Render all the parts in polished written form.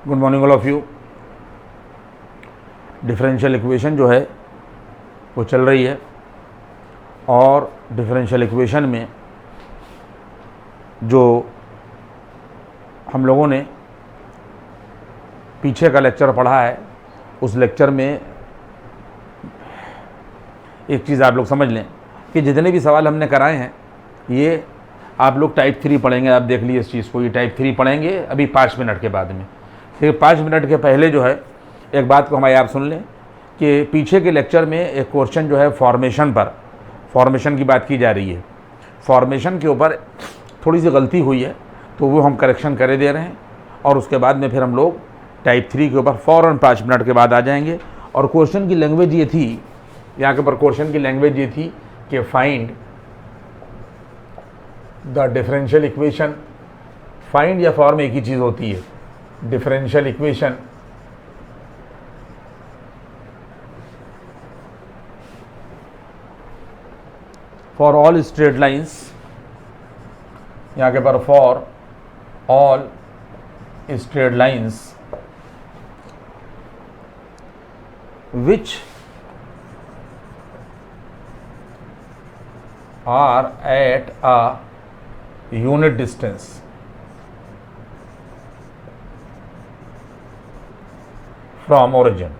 Good morning all of you. Differential equation जो है वो चल रही है और डिफरेंशियल इक्वेशन में जो हम लोगों ने पीछे का लेक्चर पढ़ा है उस लेक्चर में एक चीज़ आप लोग समझ लें कि जितने भी सवाल हमने कराए हैं ये आप लोग टाइप 3 पढ़ेंगे। आप देख लीजिए इस चीज़ को, ये टाइप 3 पढ़ेंगे अभी 5 मिनट के बाद में। फिर 5 मिनट के पहले जो है एक बात को हमारे आप सुन लें कि पीछे के लेक्चर में एक क्वेश्चन जो है फॉर्मेशन की बात की जा रही है। फॉर्मेशन के ऊपर थोड़ी सी गलती हुई है तो वो हम करेक्शन करे दे रहे हैं और उसके बाद में फिर हम लोग टाइप 3 के ऊपर फ़ौरन 5 मिनट के बाद आ जाएंगे। और क्वेश्चन की लैंग्वेज ये थी, यहाँ के ऊपर क्वेश्चन की लैंग्वेज ये थी कि find the differential equation. Find या फॉर्म एक ही चीज़ होती है। Differential equation for all straight lines, यहाँ के पर for all straight lines which are at a unit distance from origin,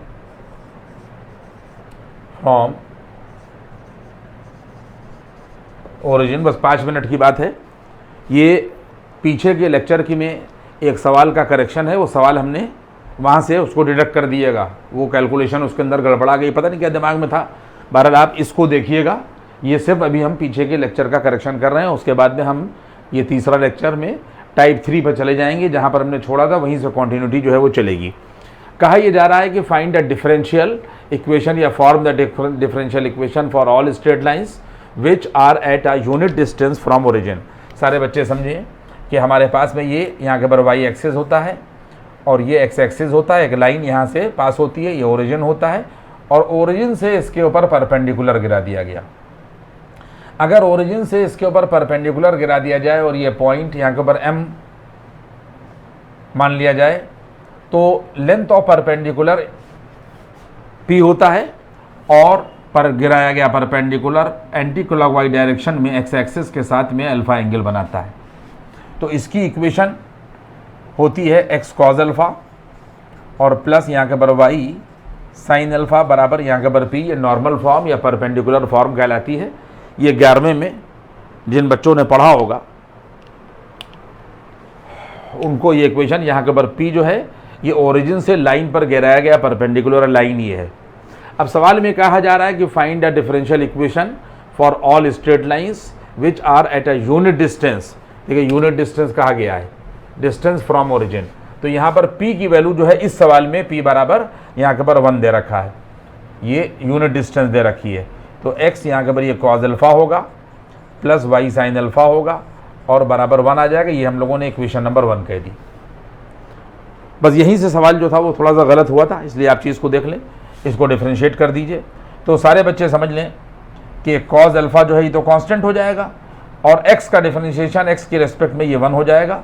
बस 5 मिनट की बात है। ये पीछे के लेक्चर की में एक सवाल का करेक्शन है, वो सवाल हमने वहाँ से उसको डिडक्ट कर दिएगा, वो कैलकुलेशन उसके अंदर गड़बड़ा गई, पता नहीं क्या दिमाग में था। बहरहाल आप इसको देखिएगा, ये सिर्फ अभी हम पीछे के लेक्चर का करेक्शन कर रहे हैं। उसके बाद में हम ये तीसरा लेक्चर में टाइप 3 पर चले जाएंगे, जहाँ पर हमने छोड़ा था वहीं से कॉन्टीन्यूटी जो है वो चलेगी। कहा यह जा रहा है कि फाइंड द डिफरेंशियल इक्वेशन या form the differential equation for all straight lines which are at a unit distance from origin. सारे बच्चे समझिए कि हमारे पास में ये यहाँ के ऊपर वाई एक्सिस होता है और ये एक्स एक्सिस होता है, एक लाइन यहाँ से पास होती है, ये ओरिजिन होता है और ओरिजिन से इसके ऊपर परपेंडिकुलर गिरा दिया गया। अगर ओरिजिन से इसके ऊपर परपेंडिकुलर गिरा दिया जाए और ये पॉइंट यहाँ के ऊपर m मान लिया जाए तो लेंथ ऑफ परपेंडिकुलर p होता है और पर गिराया गया परपेंडिकुलर एंटी क्लॉकवाइज डायरेक्शन में एक्स एक्सिस के साथ में अल्फा एंगल बनाता है। तो इसकी इक्वेशन होती है एक्स कॉज अल्फ़ा और प्लस यहाँ के ऊपर वाई साइन अल्फ़ा बराबर यहाँ के ऊपर पी। ये नॉर्मल फॉर्म या परपेंडिकुलर फॉर्म कहलाती है। ये 11वें में जिन बच्चों ने पढ़ा होगा उनको ये इक्वेशन यहाँ के ऊपर पी जो है ये ओरिजिन से लाइन पर गिराया गया परपेंडिकुलर लाइन ये है। अब सवाल में कहा जा रहा है कि find the differential equation for all straight lines which are at a unit distance. देखिए यूनिट डिस्टेंस कहा गया है, डिस्टेंस फ्रॉम ओरिजिन। तो यहाँ पर p की वैल्यू जो है इस सवाल में p बराबर यहाँ के पर 1 दे रखा है, ये यूनिट डिस्टेंस दे रखी है। तो x यहाँ के पर ये कॉज अल्फ़ा होगा प्लस y साइन अल्फ़ा होगा और बराबर 1 आ जाएगा। ये हम लोगों ने इक्वेशन नंबर 1 कह दी। बस यहीं से सवाल जो था वो थोड़ा सा गलत हुआ था, इसलिए आप चीज़ को देख लें, इसको डिफ्रेंशिएट कर दीजिए। तो सारे बच्चे समझ लें कि कॉज अल्फ़ा जो है ये तो कांस्टेंट हो जाएगा और x का डिफरेंशिएशन x के रेस्पेक्ट में ये 1 हो जाएगा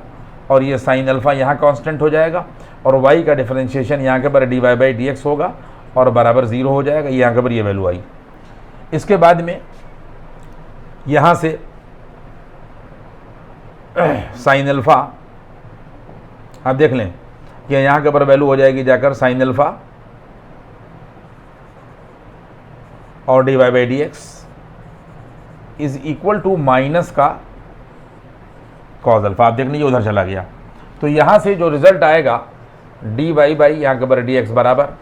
और ये साइन अल्फ़ा यहाँ कांस्टेंट हो जाएगा और y का डिफरेंशिएशन यहाँ के पर dy/dx होगा और बराबर 0 हो जाएगा। यहाँ के पर ये वैल्यू आई। इसके बाद में यहाँ से साइन अल्फ़ा आप देख लें कि यहाँ के पर वैल्यू हो जाएगी जाकर साइन अल्फ़ा और dy/dx is equal to minus का कॉज अल्फ़ा। आप देख लीजिए उधर चला गया। तो यहाँ से जो रिजल्ट आएगा dy बाई यहाँ के पर dx बराबर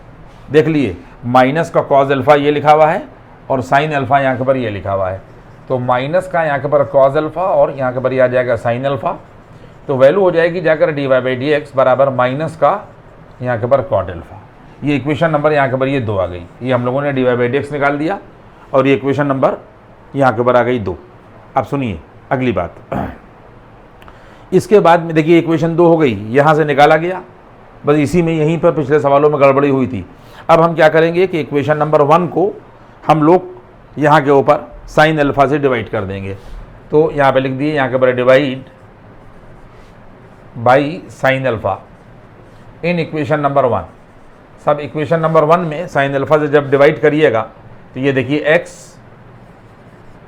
देख लिए माइनस का कॉज अल्फ़ा ये लिखा हुआ है और साइन अल्फ़ा यहाँ के पर ये लिखा हुआ है। तो माइनस का यहाँ के पर कॉज अल्फ़ा और यहाँ के पर ये आ जाएगा साइन अल्फ़ा। तो वैल्यू हो जाएगी जाकर dy/dx बराबर माइनस का यहाँ के पर कॉट अल्फ़ा। ये इक्वेशन नंबर यहाँ के पर ये 2 आ गई। ये हम लोगों ने dy/dx निकाल दिया और ये इक्वेशन नंबर यहाँ के पर आ गई 2। अब सुनिए अगली बात। इसके बाद में देखिए इक्वेशन 2 हो गई, यहाँ से निकाला गया, बस इसी में यहीं पर पिछले सवालों में गड़बड़ी हुई थी। अब हम क्या करेंगे कि इक्वेशन नंबर 1 को हम लोग यहाँ के ऊपर साइन अल्फ़ा से डिवाइड कर देंगे। तो यहाँ पे लिख दिए, यहाँ के ऊपर divide by sine alpha. In equation number 1। सब इक्वेशन नंबर 1 में साइन अल्फा से जब डिवाइड करिएगा तो ये देखिए एक्स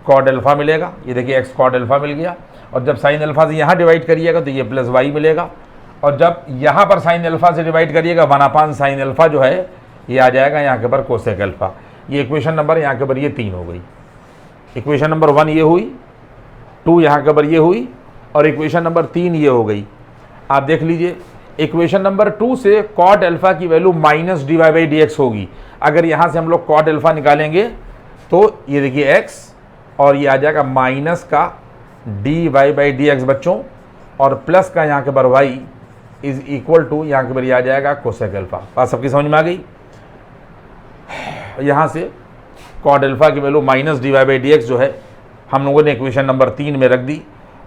कॉड अल्फा मिलेगा, ये देखिए एक्स कॉड अल्फा मिल गया। और जब साइन अल्फा से यहाँ डिवाइड करिएगा तो ये प्लस वाई मिलेगा। और जब यहाँ पर साइन अल्फा से डिवाइड करिएगा 1/, साइन अल्फा जो है ये आ जाएगा यहाँ के ऊपर कोसेक अल्फा। ये इक्वेशन नंबर यहाँ के ऊपर ये 3 हो गई। इक्वेशन नंबर 1 ये हुई, 2 यहाँ के ऊपर ये हुई, और इक्वेशन नंबर 3 ये हो गई। आप देख लीजिए इक्वेशन नंबर 2 से कॉट अल्फा की value minus D Y by D X होगी। अगर यहाँ से हम लोग कॉट अल्फा निकालेंगे तो ये देखिए एक्स और ये आ जाएगा माइनस का D Y by D X बच्चों, और प्लस का यहाँ के ऊपर वाई इज इक्वल टू यहाँ के ऊपर ये आ जाएगा कोसेक अल्फा। बात सबकी समझ में आ गई। यहाँ से कॉट अल्फा की value minus D Y by D X जो है हम लोगों ने इक्वेशन नंबर 3 में रख दी,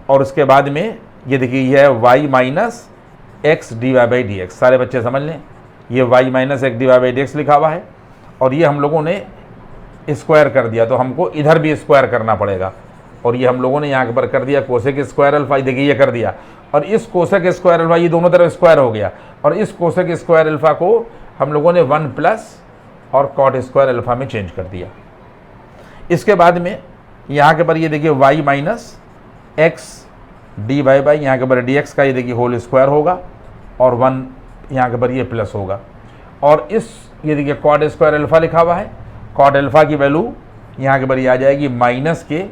और उसके बाद में ये देखिए ये है Y minus X D Y by D X. सारे बच्चे समझ लें, ये Y minus X D Y by D X लिखा हुआ है, और ये हम लोगों ने स्क्वायर कर दिया तो हमको इधर भी स्क्वायर करना पड़ेगा, और ये हम लोगों ने यहाँ पर कर दिया कोसेक स्क्वायर अल्फा। देखिए ये कर दिया, और इस कोसेक स्क्वायर अल्फा ये दोनों तरफ स्क्वायर हो गया, और इस कोसेक स्क्वायर अल्फा को हम लोगों ने 1 प्लस और कॉट स्क्वायर अल्फा में चेंज कर दिया। इसके बाद में यहाँ के पर ये देखिए Y minus X D Y by यहाँ के पर डी एक्स का ये देखिए होल स्क्वायर होगा, और 1 यहाँ के पर ये प्लस होगा, और इस ये देखिए कॉट स्क्वायर अल्फा लिखा हुआ है। कॉट अल्फा की वैल्यू यहाँ के पर ये आ जाएगी माइनस के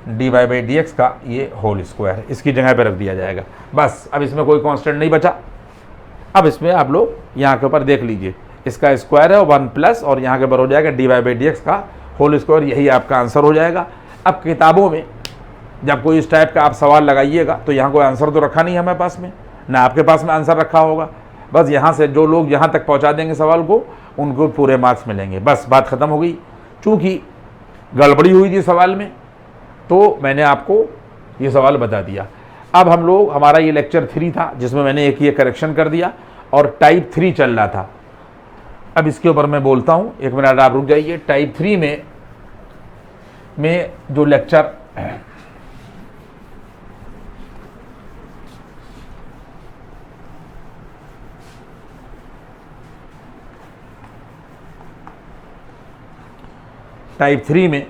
D Y by D X का ये होल स्क्वायर, इसकी जगह पे रख दिया जाएगा। बस अब इसमें कोई कांस्टेंट नहीं बचा। अब इसमें आप लोग यहाँ के ऊपर देख लीजिए, इसका स्क्वायर है 1 प्लस और यहाँ के ऊपर हो जाएगा D Y by D X का होल स्क्वायर, यही आपका आंसर हो जाएगा। अब किताबों में जब कोई इस टाइप का आप सवाल लगाइएगा तो यहाँ कोई आंसर तो रखा नहीं है हमारे पास में, ना आपके पास में आंसर रखा होगा। बस यहाँ से जो लोग यहाँ तक पहुँचा देंगे सवाल को उनको पूरे मार्क्स मिलेंगे। बस बात ख़त्म हो गई। चूँकि गड़बड़ी हुई थी सवाल में तो मैंने आपको ये सवाल बता दिया। अब हम लोग हमारा ये लेक्चर 3 था जिसमें मैंने एक ये करेक्शन कर दिया और टाइप 3 चल रहा था। अब इसके ऊपर मैं बोलता हूँ, 1 मिनट आप रुक जाइए। टाइप 3 में जो लेक्चर टाइप 3 में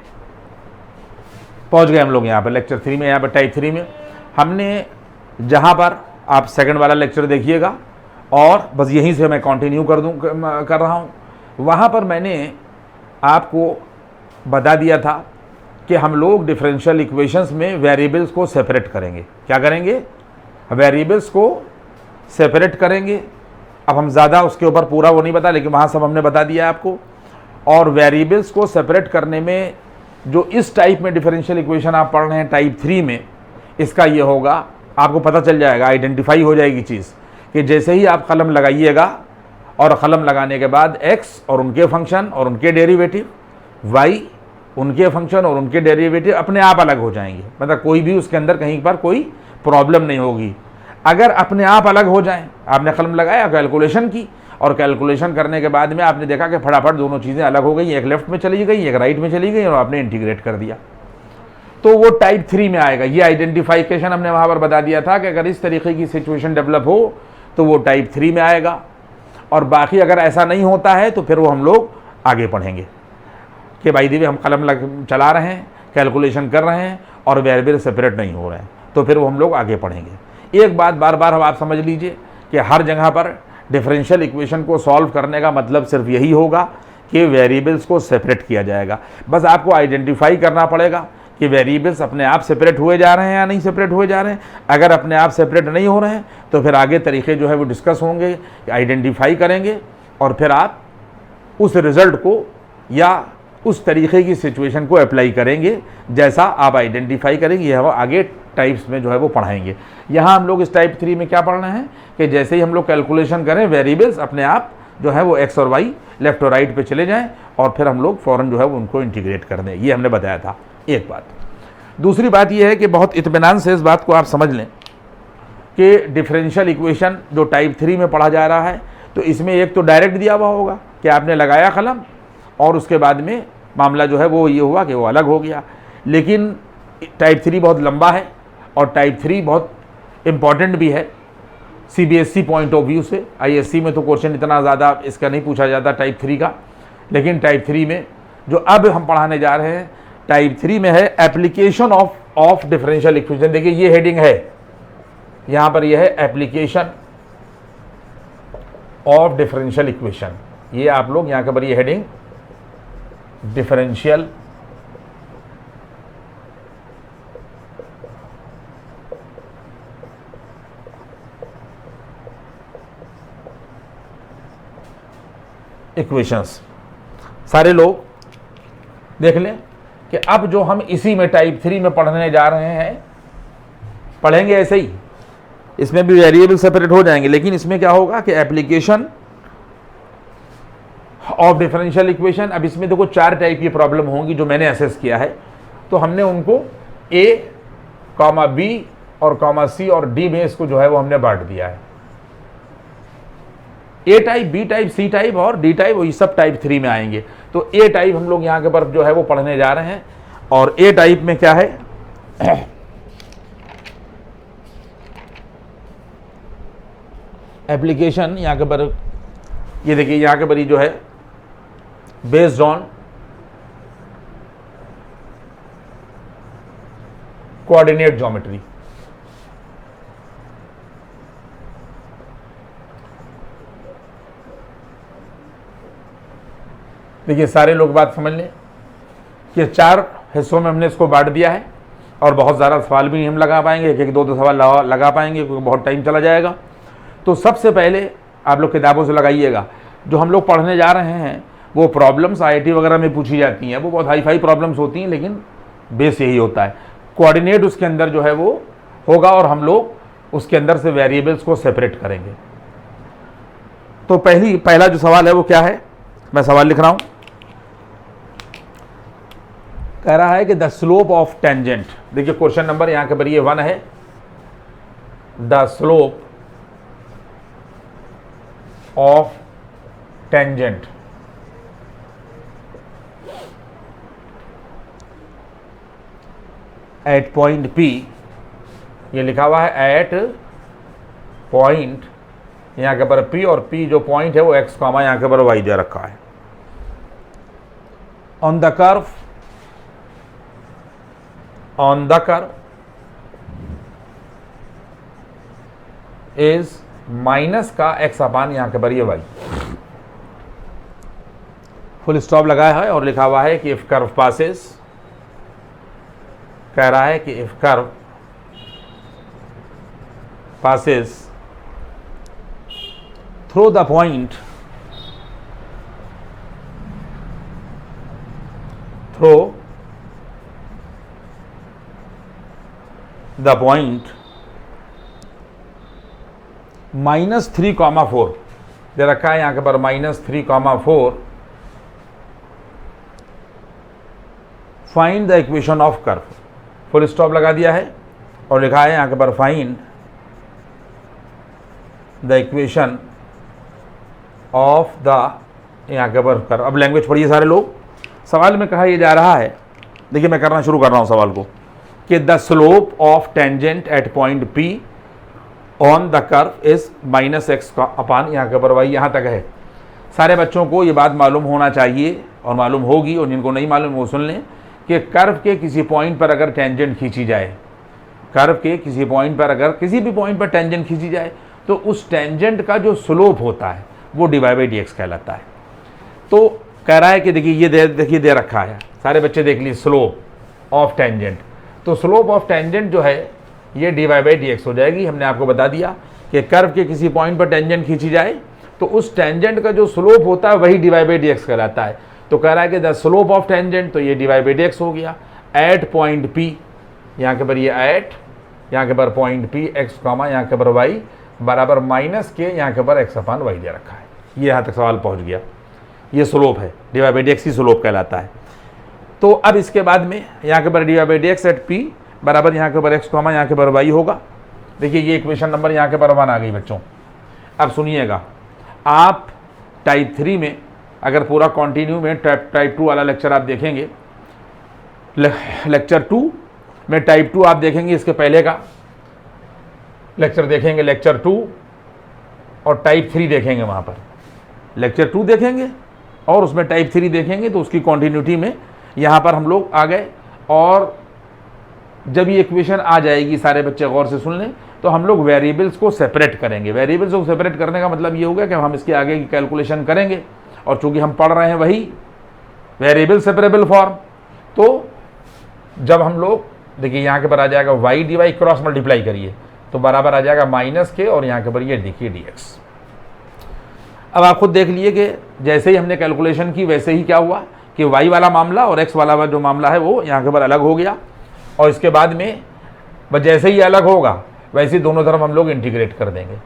पहुंच गए हम लोग। यहाँ पर लेक्चर 3 में, यहाँ पर टाइप 3 में हमने जहाँ पर आप सेकंड वाला लेक्चर देखिएगा और बस यहीं से मैं कंटिन्यू कर रहा हूँ। वहाँ पर मैंने आपको बता दिया था कि हम लोग डिफरेंशियल इक्वेशंस में वेरिएबल्स को सेपरेट करेंगे। क्या करेंगे? वेरिएबल्स को सेपरेट करेंगे। अब हम ज़्यादा उसके ऊपर पूरा वो नहीं बता, लेकिन वहाँ सब हमने बता दिया आपको। और वेरिएबल्स को सेपरेट करने में जो इस टाइप में डिफरेंशियल इक्वेशन आप पढ़ रहे हैं टाइप 3 में, इसका ये होगा, आपको पता चल जाएगा, आइडेंटिफाई हो जाएगी चीज़ कि जैसे ही आप कलम लगाइएगा और कलम लगाने के बाद x और उनके फंक्शन और उनके डेरिवेटिव, y उनके फंक्शन और उनके डेरिवेटिव अपने आप अलग हो जाएंगे। मतलब कोई भी उसके अंदर कहीं पर कोई प्रॉब्लम नहीं होगी। अगर अपने आप अलग हो जाएं, आपने कलम लगाया, कैलकुलेशन की, और कैलकुलेशन करने के बाद में आपने देखा कि फटाफट दोनों चीज़ें अलग हो गई, एक लेफ्ट में चली गई, एक राइट में चली गई, और आपने इंटीग्रेट कर दिया, तो वो टाइप 3 में आएगा। ये आइडेंटिफिकेशन हमने वहाँ पर बता दिया था कि अगर इस तरीके की सिचुएशन डेवलप हो तो वो टाइप 3 में आएगा, और बाकी अगर ऐसा नहीं होता है तो फिर वो हम लोग आगे पढ़ेंगे कि भाई देवी हम कलम चला रहे हैं, कैलकुलेशन कर रहे हैं और वेरिएबल सेपरेट नहीं हो रहे हैं, तो फिर वो हम लोग आगे पढ़ेंगे। एक बात बार बार हम आप समझ लीजिए कि हर जगह पर डिफरेंशियल इक्वेशन को सॉल्व करने का मतलब सिर्फ यही होगा कि वेरिएबल्स को सेपरेट किया जाएगा। बस आपको आइडेंटिफाई करना पड़ेगा कि वेरिएबल्स अपने आप सेपरेट हुए जा रहे हैं या नहीं सेपरेट हुए जा रहे हैं। अगर अपने आप सेपरेट नहीं हो रहे हैं तो फिर आगे तरीके जो है वो डिस्कस होंगे, आइडेंटिफाई करेंगे, और फिर आप उस रिज़ल्ट को या उस तरीके की सिचुएशन को अप्लाई करेंगे जैसा आप आइडेंटिफाई करेंगे। यह आगे टाइप्स में जो है वो पढ़ाएंगे। यहाँ हम लोग इस टाइप 3 में क्या पढ़ रहे हैं कि जैसे ही हम लोग कैलकुलेशन करें, वेरिएबल्स अपने आप जो है वो एक्स और वाई लेफ्ट और राइट पे चले जाएं, और फिर हम लोग फ़ौरन जो है वो उनको इंटीग्रेट कर दें। ये हमने बताया था एक बात। दूसरी बात ये है कि बहुत इत्मीनान से इस बात को आप समझ लें कि डिफरेंशियल इक्वेशन जो टाइप 3 में पढ़ा जा रहा है, तो इसमें एक तो डायरेक्ट दिया हुआ होगा कि आपने लगाया कलम और उसके बाद में मामला जो है वो ये हुआ कि वो अलग हो गया। लेकिन टाइप 3 बहुत लंबा है और टाइप 3 बहुत इम्पॉर्टेंट भी है। CBSE पॉइंट ऑफ व्यू से। ISC में तो क्वेश्चन इतना ज़्यादा इसका नहीं पूछा जाता टाइप 3 का, लेकिन टाइप 3 में जो अब हम पढ़ाने जा रहे हैं टाइप 3 में है एप्लीकेशन ऑफ डिफरेंशियल इक्वेशन। देखिए ये हेडिंग है, यहाँ पर यह है एप्लीकेशन ऑफ डिफरेंशियल इक्वेशन। ये आप लोग यहाँ पर ये हेडिंग डिफरेंशियल इक्वेशंस सारे लोग देख लें कि अब जो हम इसी में टाइप 3 में पढ़ने जा रहे हैं, पढ़ेंगे ऐसे ही, इसमें भी वेरिएबल सेपरेट हो जाएंगे, लेकिन इसमें क्या होगा कि एप्लीकेशन ऑफ डिफरेंशियल इक्वेशन। अब इसमें देखो 4 टाइप की प्रॉब्लम होंगी जो मैंने असेस किया है, तो हमने उनको A, B और C और D में इसको जो है वो हमने बांट दिया है। A type, B type, C type और D टाइप, ये सब टाइप 3 में आएंगे। तो A टाइप हम लोग यहाँ के पर जो है वो पढ़ने जा रहे हैं, और A टाइप में क्या है एप्लीकेशन यहाँ के पर, ये देखिए यहाँ के पर जो है बेस्ड ऑन कोऑर्डिनेट ज्योमेट्री। देखिए सारे लोग बात समझ लें कि 4 हिस्सों में हमने इसको बांट दिया है, और बहुत ज़्यादा सवाल भी नहीं हम लगा पाएंगे, एक एक दो सवाल लगा पाएंगे क्योंकि बहुत टाइम चला जाएगा। तो सबसे पहले आप लोग किताबों से लगाइएगा, जो हम लोग पढ़ने जा रहे हैं वो प्रॉब्लम्स IIT वगैरह में पूछी जाती हैं, वो बहुत हाई फाई प्रॉब्लम्स होती हैं, लेकिन बेस यही होता है, कोऑर्डिनेट उसके अंदर जो है वो होगा, और हम लोग उसके अंदर से वेरिएबल्स को सेपरेट करेंगे। तो पहला जो सवाल है वो क्या है, मैं सवाल लिख रहा हूँ। कह रहा है कि द स्लोप ऑफ टेंजेंट, देखिए क्वेश्चन नंबर यहाँ के पर ये 1 है, the slope of tangent at point P, ये लिखा हुआ है एट पॉइंट यहाँ के पर P, और P जो पॉइंट है वो x कॉमा यहाँ के पर y दे रखा है। On the curve is minus का x अपान यहाँ के पर ये y, फुल स्टॉप लगाया है और लिखा हुआ है कि इफ कर्व पासेस, कह रहा है कि if curve passes through the point -3,4 दे रखा है यहाँ के पर -3,4, find the equation of curve, full stop लगा दिया है और लिखा है यहाँ के पर find the equation of the यहाँ के पर कर्व। अब लैंग्वेज पढ़िए सारे लोग, सवाल में कहा यह जा रहा है, देखिए मैं करना शुरू कर रहा हूँ सवाल को, कि the slope of tangent at point P on the curve is -x का अपान यहाँ के पर y, यहाँ तक है। सारे बच्चों को ये बात मालूम होना चाहिए और मालूम होगी, और जिनको नहीं मालूम वो सुन लें कि कर्व के किसी पॉइंट पर अगर टेंजेंट खींची जाए, कर्व के किसी पॉइंट पर अगर किसी भी पॉइंट पर टेंजेंट खींची जाए तो उस टेंजेंट का जो स्लोप होता है वो dy/dx कहलाता है। तो कह रहा है कि देखिए ये दे रखा है, सारे बच्चे देख लीजिए, स्लोप ऑफ टेंजेंट, तो स्लोप ऑफ टेंजेंट जो है ये dy/dx हो जाएगी। हमने आपको बता दिया कि कर्व के किसी पॉइंट पर टेंजेंट खींची जाए तो उस टेंजेंट का जो स्लोप होता है वही dy/dx कहलाता है। तो कह रहा है कि द स्लोप ऑफ टेंजेंट, तो ये dy/dx हो गया एट पॉइंट P, यहाँ के पर ये एट, यहाँ के पर पॉइंट P x कॉमा यहाँ के पर y बराबर माइनस के यहाँ के पर x अपान y दे रखा है। ये यहाँ तक सवाल पहुँच गया, ये स्लोप है, dy/dx ही स्लोप कहलाता है। तो अब इसके बाद में यहाँ के पर dy/dx एट P बराबर यहाँ के पर x कॉमा यहाँ के पर y होगा। देखिए ये इक्वेशन नंबर यहाँ के पर 1 आ गई बच्चों। अब सुनिएगा, आप टाइप 3 में अगर पूरा कंटिन्यू में टाइप 2 वाला लेक्चर आप देखेंगे, लेक्चर 2 में टाइप 2 आप देखेंगे, इसके पहले का लेक्चर देखेंगे लेक्चर 2, और टाइप 3 देखेंगे वहाँ पर, लेक्चर 2 देखेंगे और उसमें टाइप 3 देखेंगे, तो उसकी कॉन्टिन्यूटी में यहाँ पर हम लोग आ गए। और जब ये इक्वेशन आ जाएगी, सारे बच्चे गौर से सुन लें, तो हम लोग वेरिएबल्स को सेपरेट करेंगे। वेरिएबल्स को सेपरेट करने का मतलब ये होगा कि हम इसके आगे की कैलकुलेशन करेंगे, और चूंकि हम पढ़ रहे हैं वही वेरिएबल सेपरेबल फॉर्म, तो जब हम लोग देखिए यहाँ के पर आ जाएगा Y D Y, cross multiply करिए तो बराबर आ जाएगा माइनस के, और यहाँ के पर ये देखिए डी एक्स। अब आप खुद देख लिए कि जैसे ही हमने कैलकुलेशन की वैसे ही क्या हुआ कि वाई वाला मामला और एक्स वाला जो मामला है वो यहाँ के पर अलग हो गया, और इसके बाद में बस जैसे ही अलग होगा वैसे ही दोनों तरफ हम लोग इंटीग्रेट कर देंगे,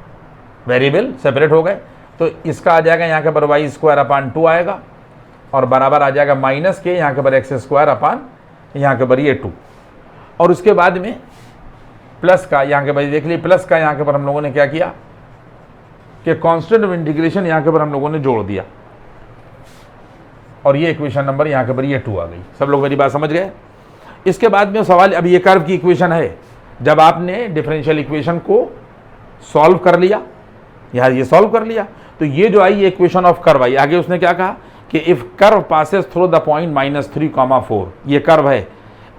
वेरिएबल सेपरेट हो गए। तो इसका आ जाएगा यहाँ के पर वाई स्क्वायर अपान 2 आएगा, और बराबर आ जाएगा माइनस के यहाँ के पर एक्स स्क्वायर अपान यहाँ के पर ये 2, और उसके बाद में प्लस का यहाँ के पर देख लिए, प्लस का यहाँ के पर हम लोगों ने क्या किया कि कांस्टेंट ऑफ इंटीग्रेशन यहाँ के पर हम लोगों ने जोड़ दिया, और ये इक्वेशन नंबर यहाँ के पर ये 2 आ गई। सब लोग मेरी बात समझ गए। इसके बाद में सवाल, अब ये कर्व की इक्वेशन है, जब आपने डिफरेंशियल इक्वेशन को सॉल्व कर लिया, यहाँ ये सॉल्व कर लिया, तो ये जो आई ये इक्वेशन ऑफ कर्व आई। आगे उसने क्या कहा कि if curve passes through the point -3, ये कर्व है,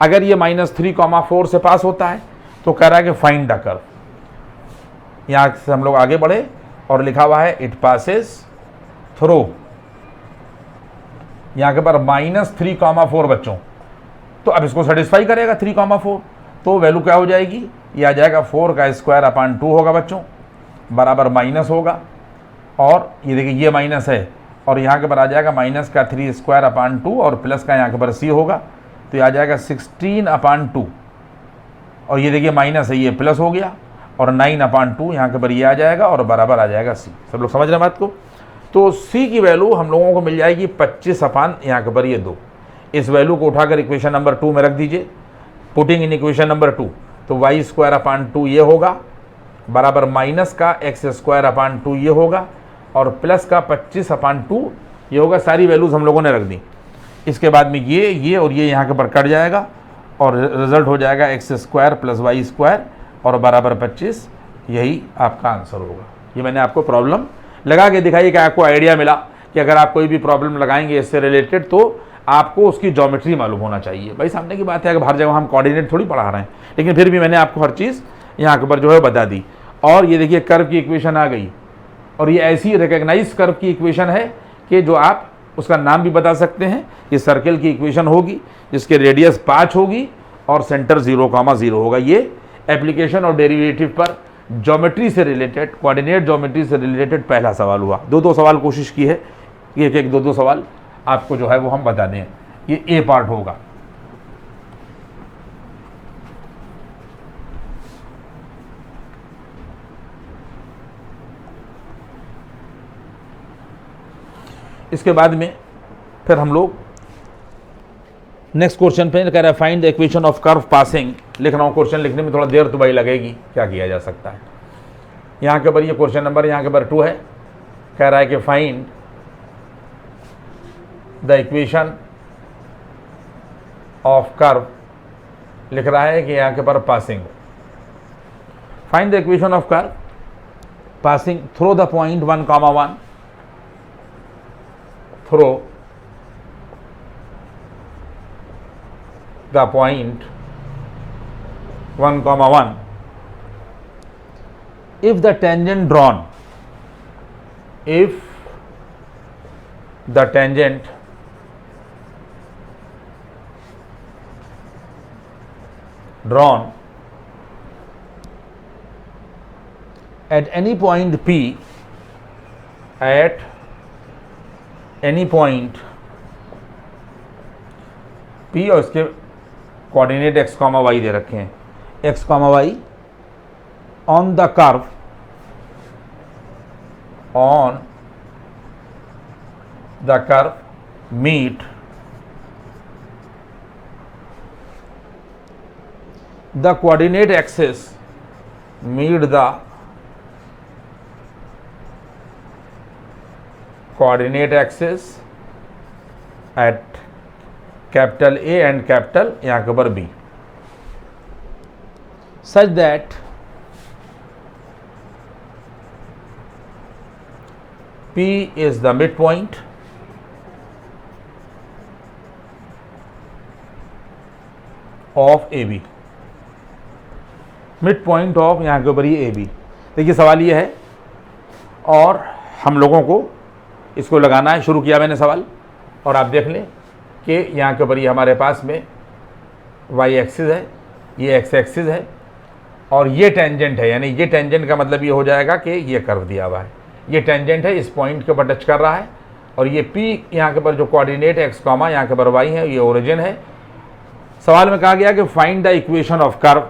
अगर ये -3, से पास होता है तो कह रहा है कि फाइंड द कर्व। यहाँ से हम लोग आगे बढ़े और लिखा हुआ है इट पासेस थ्रू, यहाँ के पर -3, बच्चों, तो अब इसको सेटिस्फाई करेगा 3, तो वैल्यू क्या हो जाएगी, ये आ जाएगा 4 का स्क्वायर अपान 2 होगा बच्चों, बराबर माइनस होगा, और ये देखिए ये माइनस है, और यहाँ के पर आ जाएगा माइनस का 3 स्क्वायर अपान 2, और प्लस का यहाँ के पर सी होगा, तो ये आ जाएगा 16 अपान 2, और ये देखिए माइनस है, ये प्लस हो गया, और 9 अपान 2 यहाँ के पर ये आ जाएगा, और बराबर आ जाएगा सी। सब लोग समझ रहे हैं बात को। तो सी की वैल्यू हम लोगों को मिल जाएगी 25 अपान यहाँ के पर ये 2। इस वैल्यू को उठाकर इक्वेशन नंबर 2 में रख दीजिए, पुटिंग इन इक्वेशन नंबर 2, तो वाई स्क्वायर अपान 2 ये होगा, बराबर माइनस का एक्स स्क्वायर अपान 2 ये होगा, और प्लस का 25 अपान 2 ये होगा। सारी वैल्यूज हम लोगों ने रख दी। इसके बाद में ये और ये यहाँ के पर कट जाएगा, और रिजल्ट हो जाएगा X square plus Y square और बराबर 25। यही आपका आंसर होगा। ये मैंने आपको प्रॉब्लम लगा के दिखाई कि आपको आइडिया मिला कि अगर आप कोई भी प्रॉब्लम लगाएंगे इससे रिलेटेड तो आपको उसकी ज्योमेट्री मालूम होना चाहिए। भाई सामने की बात है, अगर हर जगह हम कोऑर्डिनेट थोड़ी पढ़ा रहे हैं, लेकिन फिर भी मैंने आपको हर चीज़ यहाँ के ऊपर जो है बता दी। और ये देखिए कर्व की इक्वेशन आ गई, और ये ऐसी रिकग्नाइज कर्व की इक्वेशन है कि जो आप उसका नाम भी बता सकते हैं। ये सर्कल की इक्वेशन होगी जिसके रेडियस 5 होगी और सेंटर 0,0 होगा। ये एप्लीकेशन और डेरिवेटिव पर ज्योमेट्री से रिलेटेड, कोऑर्डिनेट ज्योमेट्री से रिलेटेड पहला सवाल हुआ। 2-2 सवाल कोशिश की है, एक 2-2 सवाल आपको जो है वो हम बता दें। ये ए पार्ट होगा। इसके बाद में फिर हम लोग नेक्स्ट क्वेश्चन पे कह रहा है find the equation of curve passing. लिख रहा हूँ, क्वेश्चन लिखने में थोड़ा देर तो भाई लगेगी, क्या किया जा सकता है। यहाँ के ऊपर ये क्वेश्चन नंबर यहाँ के ऊपर 2 है, कह रहा है कि find the equation of curve, लिख रहा है कि यहाँ के ऊपर passing. Find the equation of curve passing through the point 1,1, through the point 1,1 if the tangent drawn at any point P, at any point P, और इसके कोऑर्डिनेट x, y दे रखे हैं, x, y on the curve, meet the coordinate axis, at capital A and capital यहाँ के ऊपर B, such that P is the midpoint of AB, mid point of यहाँ के ऊपर ये AB। देखिए सवाल ये है और हम लोगों को इसको लगाना है। शुरू किया मैंने सवाल और आप देख लें कि यहाँ के ऊपर ये हमारे पास में y एक्सिस है, ये x एक्सिस है और ये टेंजेंट है, यानी ये टेंजेंट का मतलब ये हो जाएगा कि ये कर्व दिया हुआ है, ये टेंजेंट है, इस पॉइंट के ऊपर टच कर रहा है और ये P यहाँ के ऊपर जो कोऑर्डिनेट x कॉमा यहाँ के ऊपर y है, ये ओरिजिन है। सवाल में कहा गया कि find the equation of curve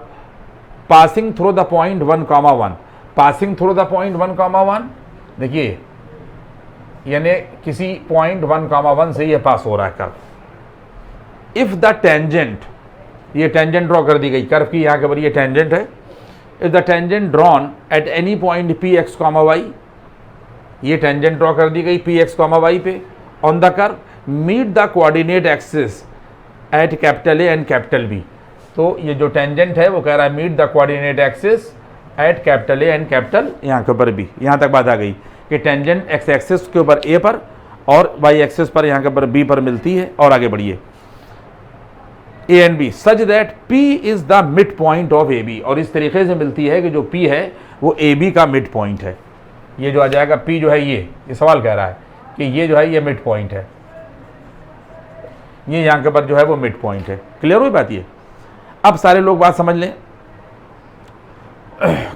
passing through the point 1,1, passing through the point 1,1। देखिए यानी किसी पॉइंट 1,1 से ये पास हो रहा है कर्व। इफ द टेंजेंट, ये टेंजेंट ड्रॉ कर दी गई कर्व की, यहाँ के ऊपर ये टेंजेंट है। If the tangent drawn at any point P X comma Y, ये टेंजेंट ड्रॉ कर दी गई पी एक्स कॉमा वाई पे on the curve, meet the coordinate axis at capital A and capital B. तो ये जो tangent है वो कह रहा है meet the coordinate axis at capital A and capital यहाँ के ऊपर बी। यहाँ तक बात आ गई कि टेंजेंट एक्स एक्सिस के ऊपर ए पर और वाई एक्सिस पर यहाँ के ऊपर बी पर मिलती है। और आगे बढ़िए, A and B such that P is the mid point of A B, और इस तरीके से मिलती है कि जो पी है वो ए बी का मिड पॉइंट है। ये जो आ जाएगा पी जो है ये सवाल कह रहा है कि ये जो है ये मिड पॉइंट है, ये यहाँ के ऊपर जो है वो मिड पॉइंट है। क्लियर हुई बात ये? अब सारे लोग बात समझ लें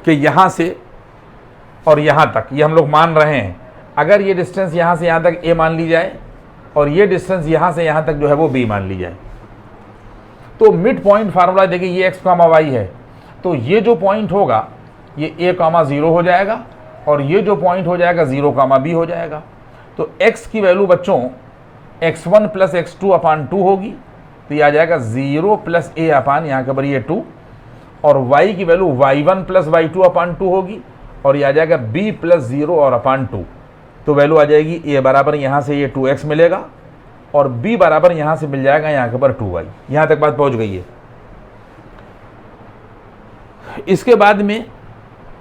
कि यहाँ से और यहाँ तक ये हम लोग मान रहे हैं, अगर ये डिस्टेंस यहाँ से यहाँ तक a मान ली जाए और ये डिस्टेंस यहाँ से यहाँ तक जो है वो b मान ली जाए, तो मिड पॉइंट फार्मूला देखिए ये x कॉमा y है, तो ये जो पॉइंट होगा ये a कॉमा 0 हो जाएगा और ये जो पॉइंट हो जाएगा 0 कॉमा b हो जाएगा। तो x की वैल्यू बच्चों x1 प्लस x2 अपान 2 होगी, तो ये आ जाएगा 0 प्लस a अपान यहाँ के ऊपर ये 2, और y की वैल्यू y1 प्लस y2 अपान 2 होगी और ये आ जाएगा b प्लस 0 और अपान 2। तो वैल्यू आ जाएगी a बराबर यहाँ से ये 2x मिलेगा और b बराबर यहाँ से मिल जाएगा यहाँ के ऊपर 2y। यहाँ तक बात पहुँच गई है। इसके बाद में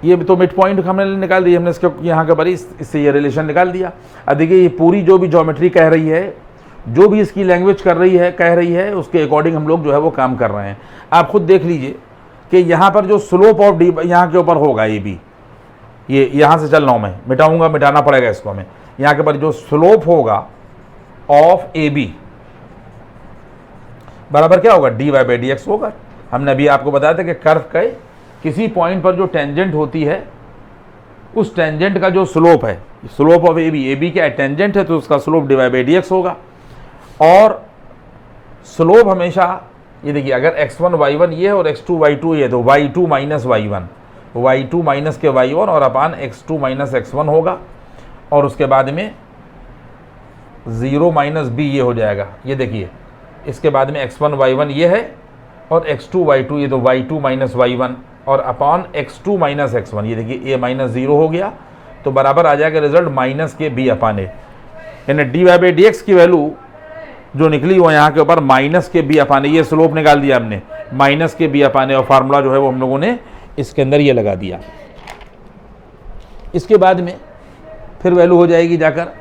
ये तो मिड पॉइंट हमने निकाल दिया, हमने इसके यहाँ के ऊपर इससे ये रिलेशन निकाल दिया। अब देखिए ये पूरी जो भी ज्योमेट्री कह रही है, जो भी इसकी लैंग्वेज कर रही है कह रही है, उसके अकॉर्डिंग हम लोग जो है वो काम कर रहे हैं। आप खुद देख लीजिए कि यहाँ पर जो स्लोप ऑफ डी यहाँ के ऊपर होगा ए बी, ये यहाँ से चल रहा हूँ मैं, मिटाऊंगा, मिटाना पड़ेगा इसको हमें। यहाँ के ऊपर जो स्लोप होगा ऑफ ए बी बराबर क्या होगा, D Y by D X होगा। हमने अभी आपको बताया था कि कर्व के किसी पॉइंट पर जो टेंजेंट होती है उस टेंजेंट का जो स्लोप है, स्लोप ऑफ ए बी क्या है, टेंजेंट है तो उसका slope D Y by D X होगा। और स्लोप हमेशा ये देखिए अगर x1 y1 ये है और x2 y2 ये, तो y2 minus y1, y2 minus के y1 और अपान x2 माइनस x1 होगा और उसके बाद में 0 माइनस b ये हो जाएगा। ये देखिए इसके बाद में x1 y1 ये है और x2 y2 ये, तो y2 माइनस y1 और अपान x2 माइनस x1, ये देखिए a माइनस 0 हो गया, तो बराबर आ जाएगा रिजल्ट माइनस के b अपान ए, यानी D Y by D X की वैल्यू जो निकली वो यहाँ के ऊपर माइनस के बी अपाने, ये स्लोप निकाल दिया हमने माइनस के बी अपाने, और फार्मूला जो है वो हम लोगों ने इसके अंदर ये लगा दिया। इसके बाद में फिर वैल्यू हो जाएगी जाकर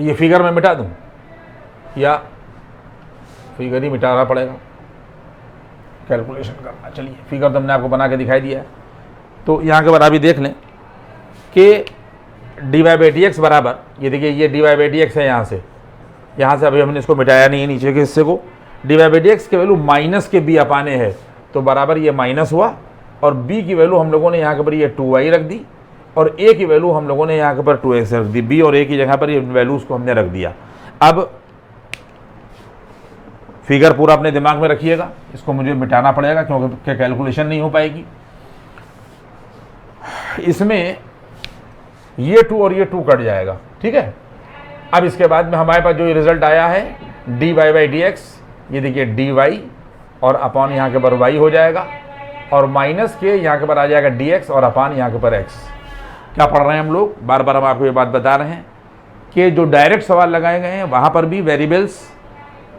ये फिगर में मिटा दूं या फिगर ही मिटाना पड़ेगा, कैलकुलेशन करना। चलिए फिगर तो हमने आपको बना के दिखाई दिया है, तो यहाँ के बाद अभी देख लें कि D Y by D X बराबर, ये देखिए ये D Y by D X है यहाँ से अभी हमने इसको मिटाया नहीं है नीचे के हिस्से को। D Y by D X की वैल्यू माइनस के बी अपाने है, तो बराबर ये माइनस हुआ, और बी की वैल्यू हम लोगों ने यहाँ के ऊपर ये 2y रख दी और ए की वैल्यू हम लोगों ने यहाँ के ऊपर 2x रख दी। बी और ए की जगह पर ये वैल्यूज़ को हमने रख दिया। अब फिगर पूरा अपने दिमाग में रखिएगा, इसको मुझे मिटाना पड़ेगा क्योंकि कैलकुलेशन नहीं हो पाएगी। इसमें ये 2 और ये 2 कट जाएगा, ठीक है। अब इसके बाद में हमारे पास जो ये रिजल्ट आया है D Y by D X, ये देखिए डी वाई और अपॉन यहाँ के ऊपर वाई हो जाएगा और माइनस के यहाँ के ऊपर आ जाएगा डी एक्स और अपॉन यहाँ के ऊपर एक्स। क्या पढ़ रहे हैं हम लोग, बार बार हम आपको ये बात बता रहे हैं कि जो डायरेक्ट सवाल लगाए गए हैं वहाँ पर भी वेरिएबल्स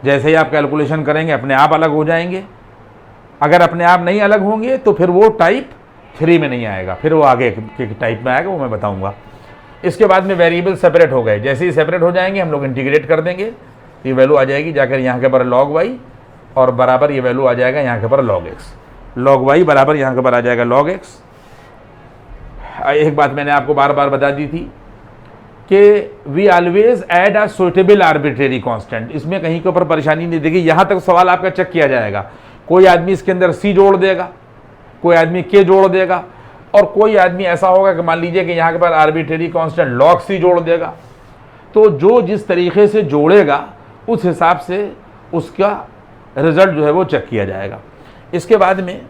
जैसे ही आप कैलकुलेशन करेंगे अपने आप अलग हो जाएंगे। अगर अपने आप नहीं अलग होंगे तो फिर वो टाइप 3 में नहीं आएगा, फिर वो आगे के टाइप में आएगा, वो मैं बताऊंगा। इसके बाद में वेरिएबल सेपरेट हो गए, जैसे ही सेपरेट हो जाएंगे हम लोग इंटीग्रेट कर देंगे, ये वैल्यू आ जाएगी जाकर यहाँ के पर log y और बराबर ये वैल्यू आ जाएगा यहाँ के पर log x, log y बराबर यहाँ के पर आ जाएगा log x। एक बात मैंने आपको बार बार बता दी थी कि we always add a suitable arbitrary constant, इसमें कहीं के ऊपर परेशानी नहीं देगी। यहाँ तक सवाल आपका चेक किया जाएगा, कोई आदमी इसके अंदर c जोड़ देगा, कोई आदमी k जोड़ देगा, और कोई आदमी ऐसा होगा कि मान लीजिए कि यहाँ के पास आर्बिट्रेरी कांस्टेंट log c जोड़ देगा। तो जो जिस तरीके से जोड़ेगा उस हिसाब से उसका रिजल्ट जो है वो चेक किया जाएगा। इसके बाद में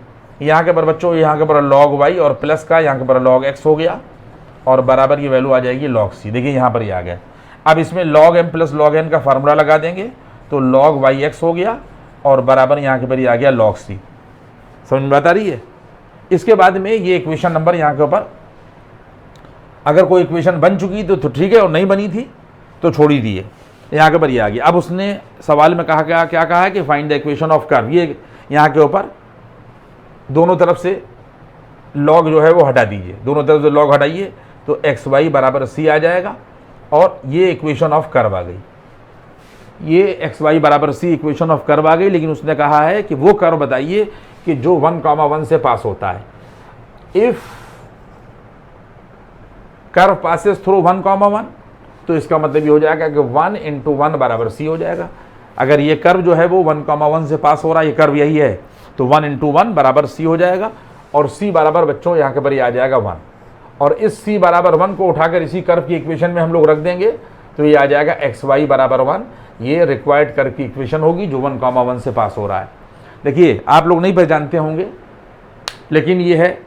यहाँ के पर बच्चों, यहाँ के पर log y और प्लस का यहाँ के पर log x हो गया और बराबर ये वैल्यू आ जाएगी log c। देखिए यहाँ पर ये आ गया। अब इसमें log m plus log n का फार्मूला लगा देंगे तो log yx हो गया और बराबर यहाँ के पर ये आ गया log c। समझ में बात आ रही है? इसके बाद में ये इक्वेशन नंबर यहाँ के ऊपर, अगर कोई इक्वेशन बन चुकी तो ठीक है, और नहीं बनी थी तो छोड़ ही दिए। यहाँ के पर ये आ गया। अब उसने सवाल में कहा क्या कहा है कि find the equation of curve. ये यहाँ के ऊपर दोनों तरफ से log जो है वो हटा दीजिए, दोनों तरफ से log हटाइए तो एक्स वाई बराबर c आ जाएगा और ये इक्वेशन ऑफ कर्व आ गई। ये एक्स वाई बराबर c इक्वेशन ऑफ कर्व आ गई। लेकिन उसने कहा है कि वो कर्व बताइए कि जो 1,1 से पास होता है। इफ कर्व पासेस थ्रू 1,1 तो इसका मतलब ये हो जाएगा कि 1 × 1 बराबर c हो जाएगा। अगर ये कर्व जो है वो 1,1 से पास हो रहा है, ये कर्व यही है, तो 1 × 1 बराबर c हो जाएगा और c बराबर बच्चों यहाँ के पर ये आ जाएगा 1। और इस c बराबर 1 को उठाकर इसी कर्व की इक्वेशन में हम लोग रख देंगे तो ये आ जाएगा एक्स वाई बराबर 1। ये रिक्वायर्ड कर्व की इक्वेशन होगी जो 1,1 से पास हो रहा है। देखिए आप लोग नहीं पहचानते होंगे, लेकिन ये है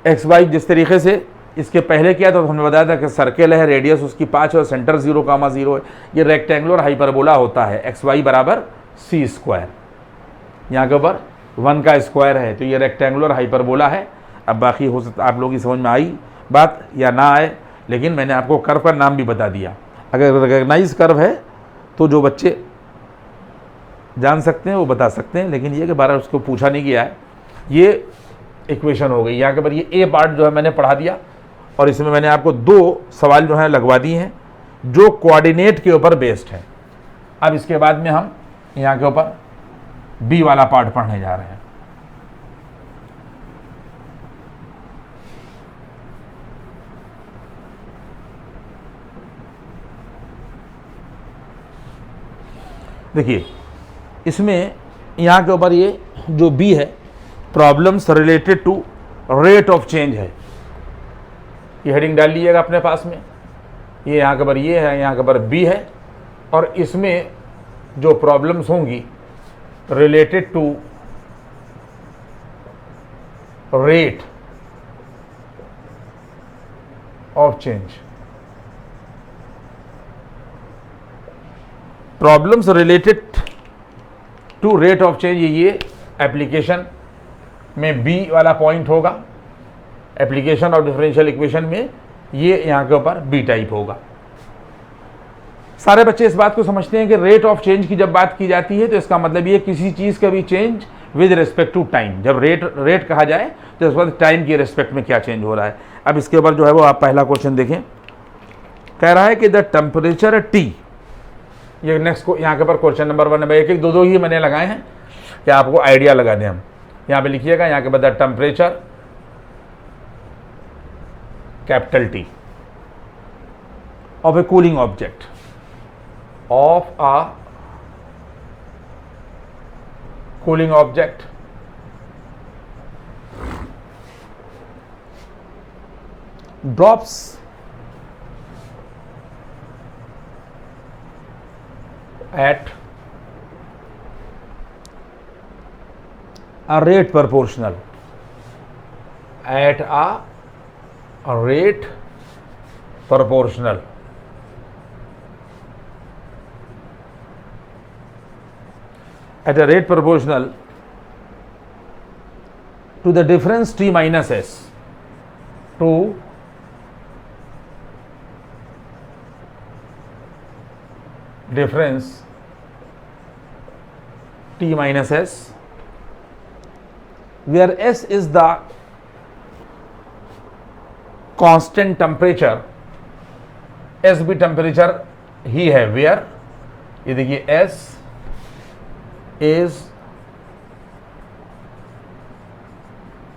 एक्स वाई। जिस तरीके से इसके पहले किया तो हमने बताया था कि सर्कल है, रेडियस उसकी 5 और सेंटर 0,0 है। ये रेक्टेंगुलर हाइपरबोला होता है, एक्स वाई बराबर c स्क्वायर। यहाँ के ऊपर 1 का स्क्वायर है तो ये रेक्टेंगुलर हाइपरबोला है। अब बाकी हो सकता आप लोगों की समझ में आई बात या ना आए, लेकिन मैंने आपको कर्व का नाम भी बता दिया। अगर रिकग्नाइज कर्व है तो जो बच्चे जान सकते हैं वो बता सकते हैं, लेकिन ये कि बार उसको पूछा नहीं गया है। ये इक्वेशन हो गई। यहाँ के ऊपर ये ए पार्ट जो है मैंने पढ़ा दिया और इसमें मैंने आपको 2 सवाल जो है लगवा दिए हैं जो कोऑर्डिनेट के ऊपर बेस्ड है। अब इसके बाद में हम यहाँ के ऊपर बी वाला पार्ट पढ़ने जा रहे हैं। देखिए इसमें यहाँ के ऊपर ये जो बी है, problems related to rate of change है। ये हेडिंग डाल लीजिएगा अपने पास में। ये यहाँ के ऊपर ये है, यहाँ के ऊपर बी है और इसमें जो प्रॉब्लम्स होंगी related to rate of change. Problems related to rate of change, ये एप्लीकेशन में बी वाला पॉइंट होगा। एप्लीकेशन ऑफ डिफरेंशियल इक्वेशन में ये यहाँ के ऊपर बी टाइप होगा। सारे बच्चे इस बात को समझते हैं कि रेट ऑफ चेंज की जब बात की जाती है तो इसका मतलब ये किसी चीज़ का भी change with respect to time. जब रेट कहा जाए तो इस वक्त टाइम की रिस्पेक्ट में क्या चेंज हो रहा है। अब इसके ऊपर जो है वो आप पहला क्वेश्चन देखें। कह रहा है कि द टेम्परेचर टी, ये नेक्स्ट को यहाँ के ऊपर क्वेश्चन नंबर 1 है। एक दो ही मैंने लगाए हैं कि आपको आइडिया लगा दें हम। यहाँ पे लिखिएगा, यहाँ के बाद the temperature capital T of a cooling object drops at a rate proportional at a rate proportional at a rate proportional to the difference t minus s, to difference t minus s, where s is the constant temperature, S भी temperature ही है, where, ये देखिए S is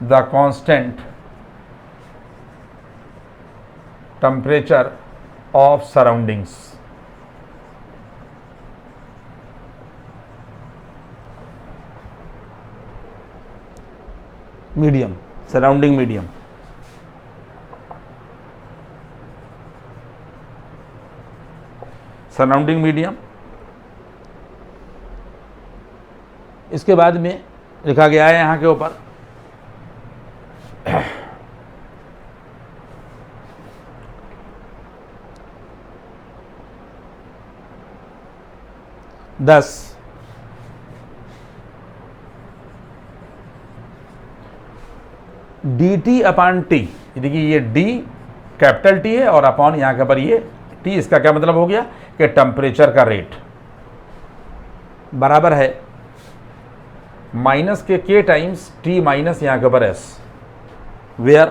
the constant temperature of surroundings. Medium, surrounding medium, surrounding medium. इसके बाद में लिखा गया है यहां के ऊपर दस डी टी अपॉन टी, देखिए ये डी कैपिटल टी है और अपॉन यहां के ऊपर ये टी, इसका क्या मतलब हो गया कि टेम्परेचर का रेट बराबर है माइनस के टाइम्स टी माइनस यहां के ऊपर एस, वेयर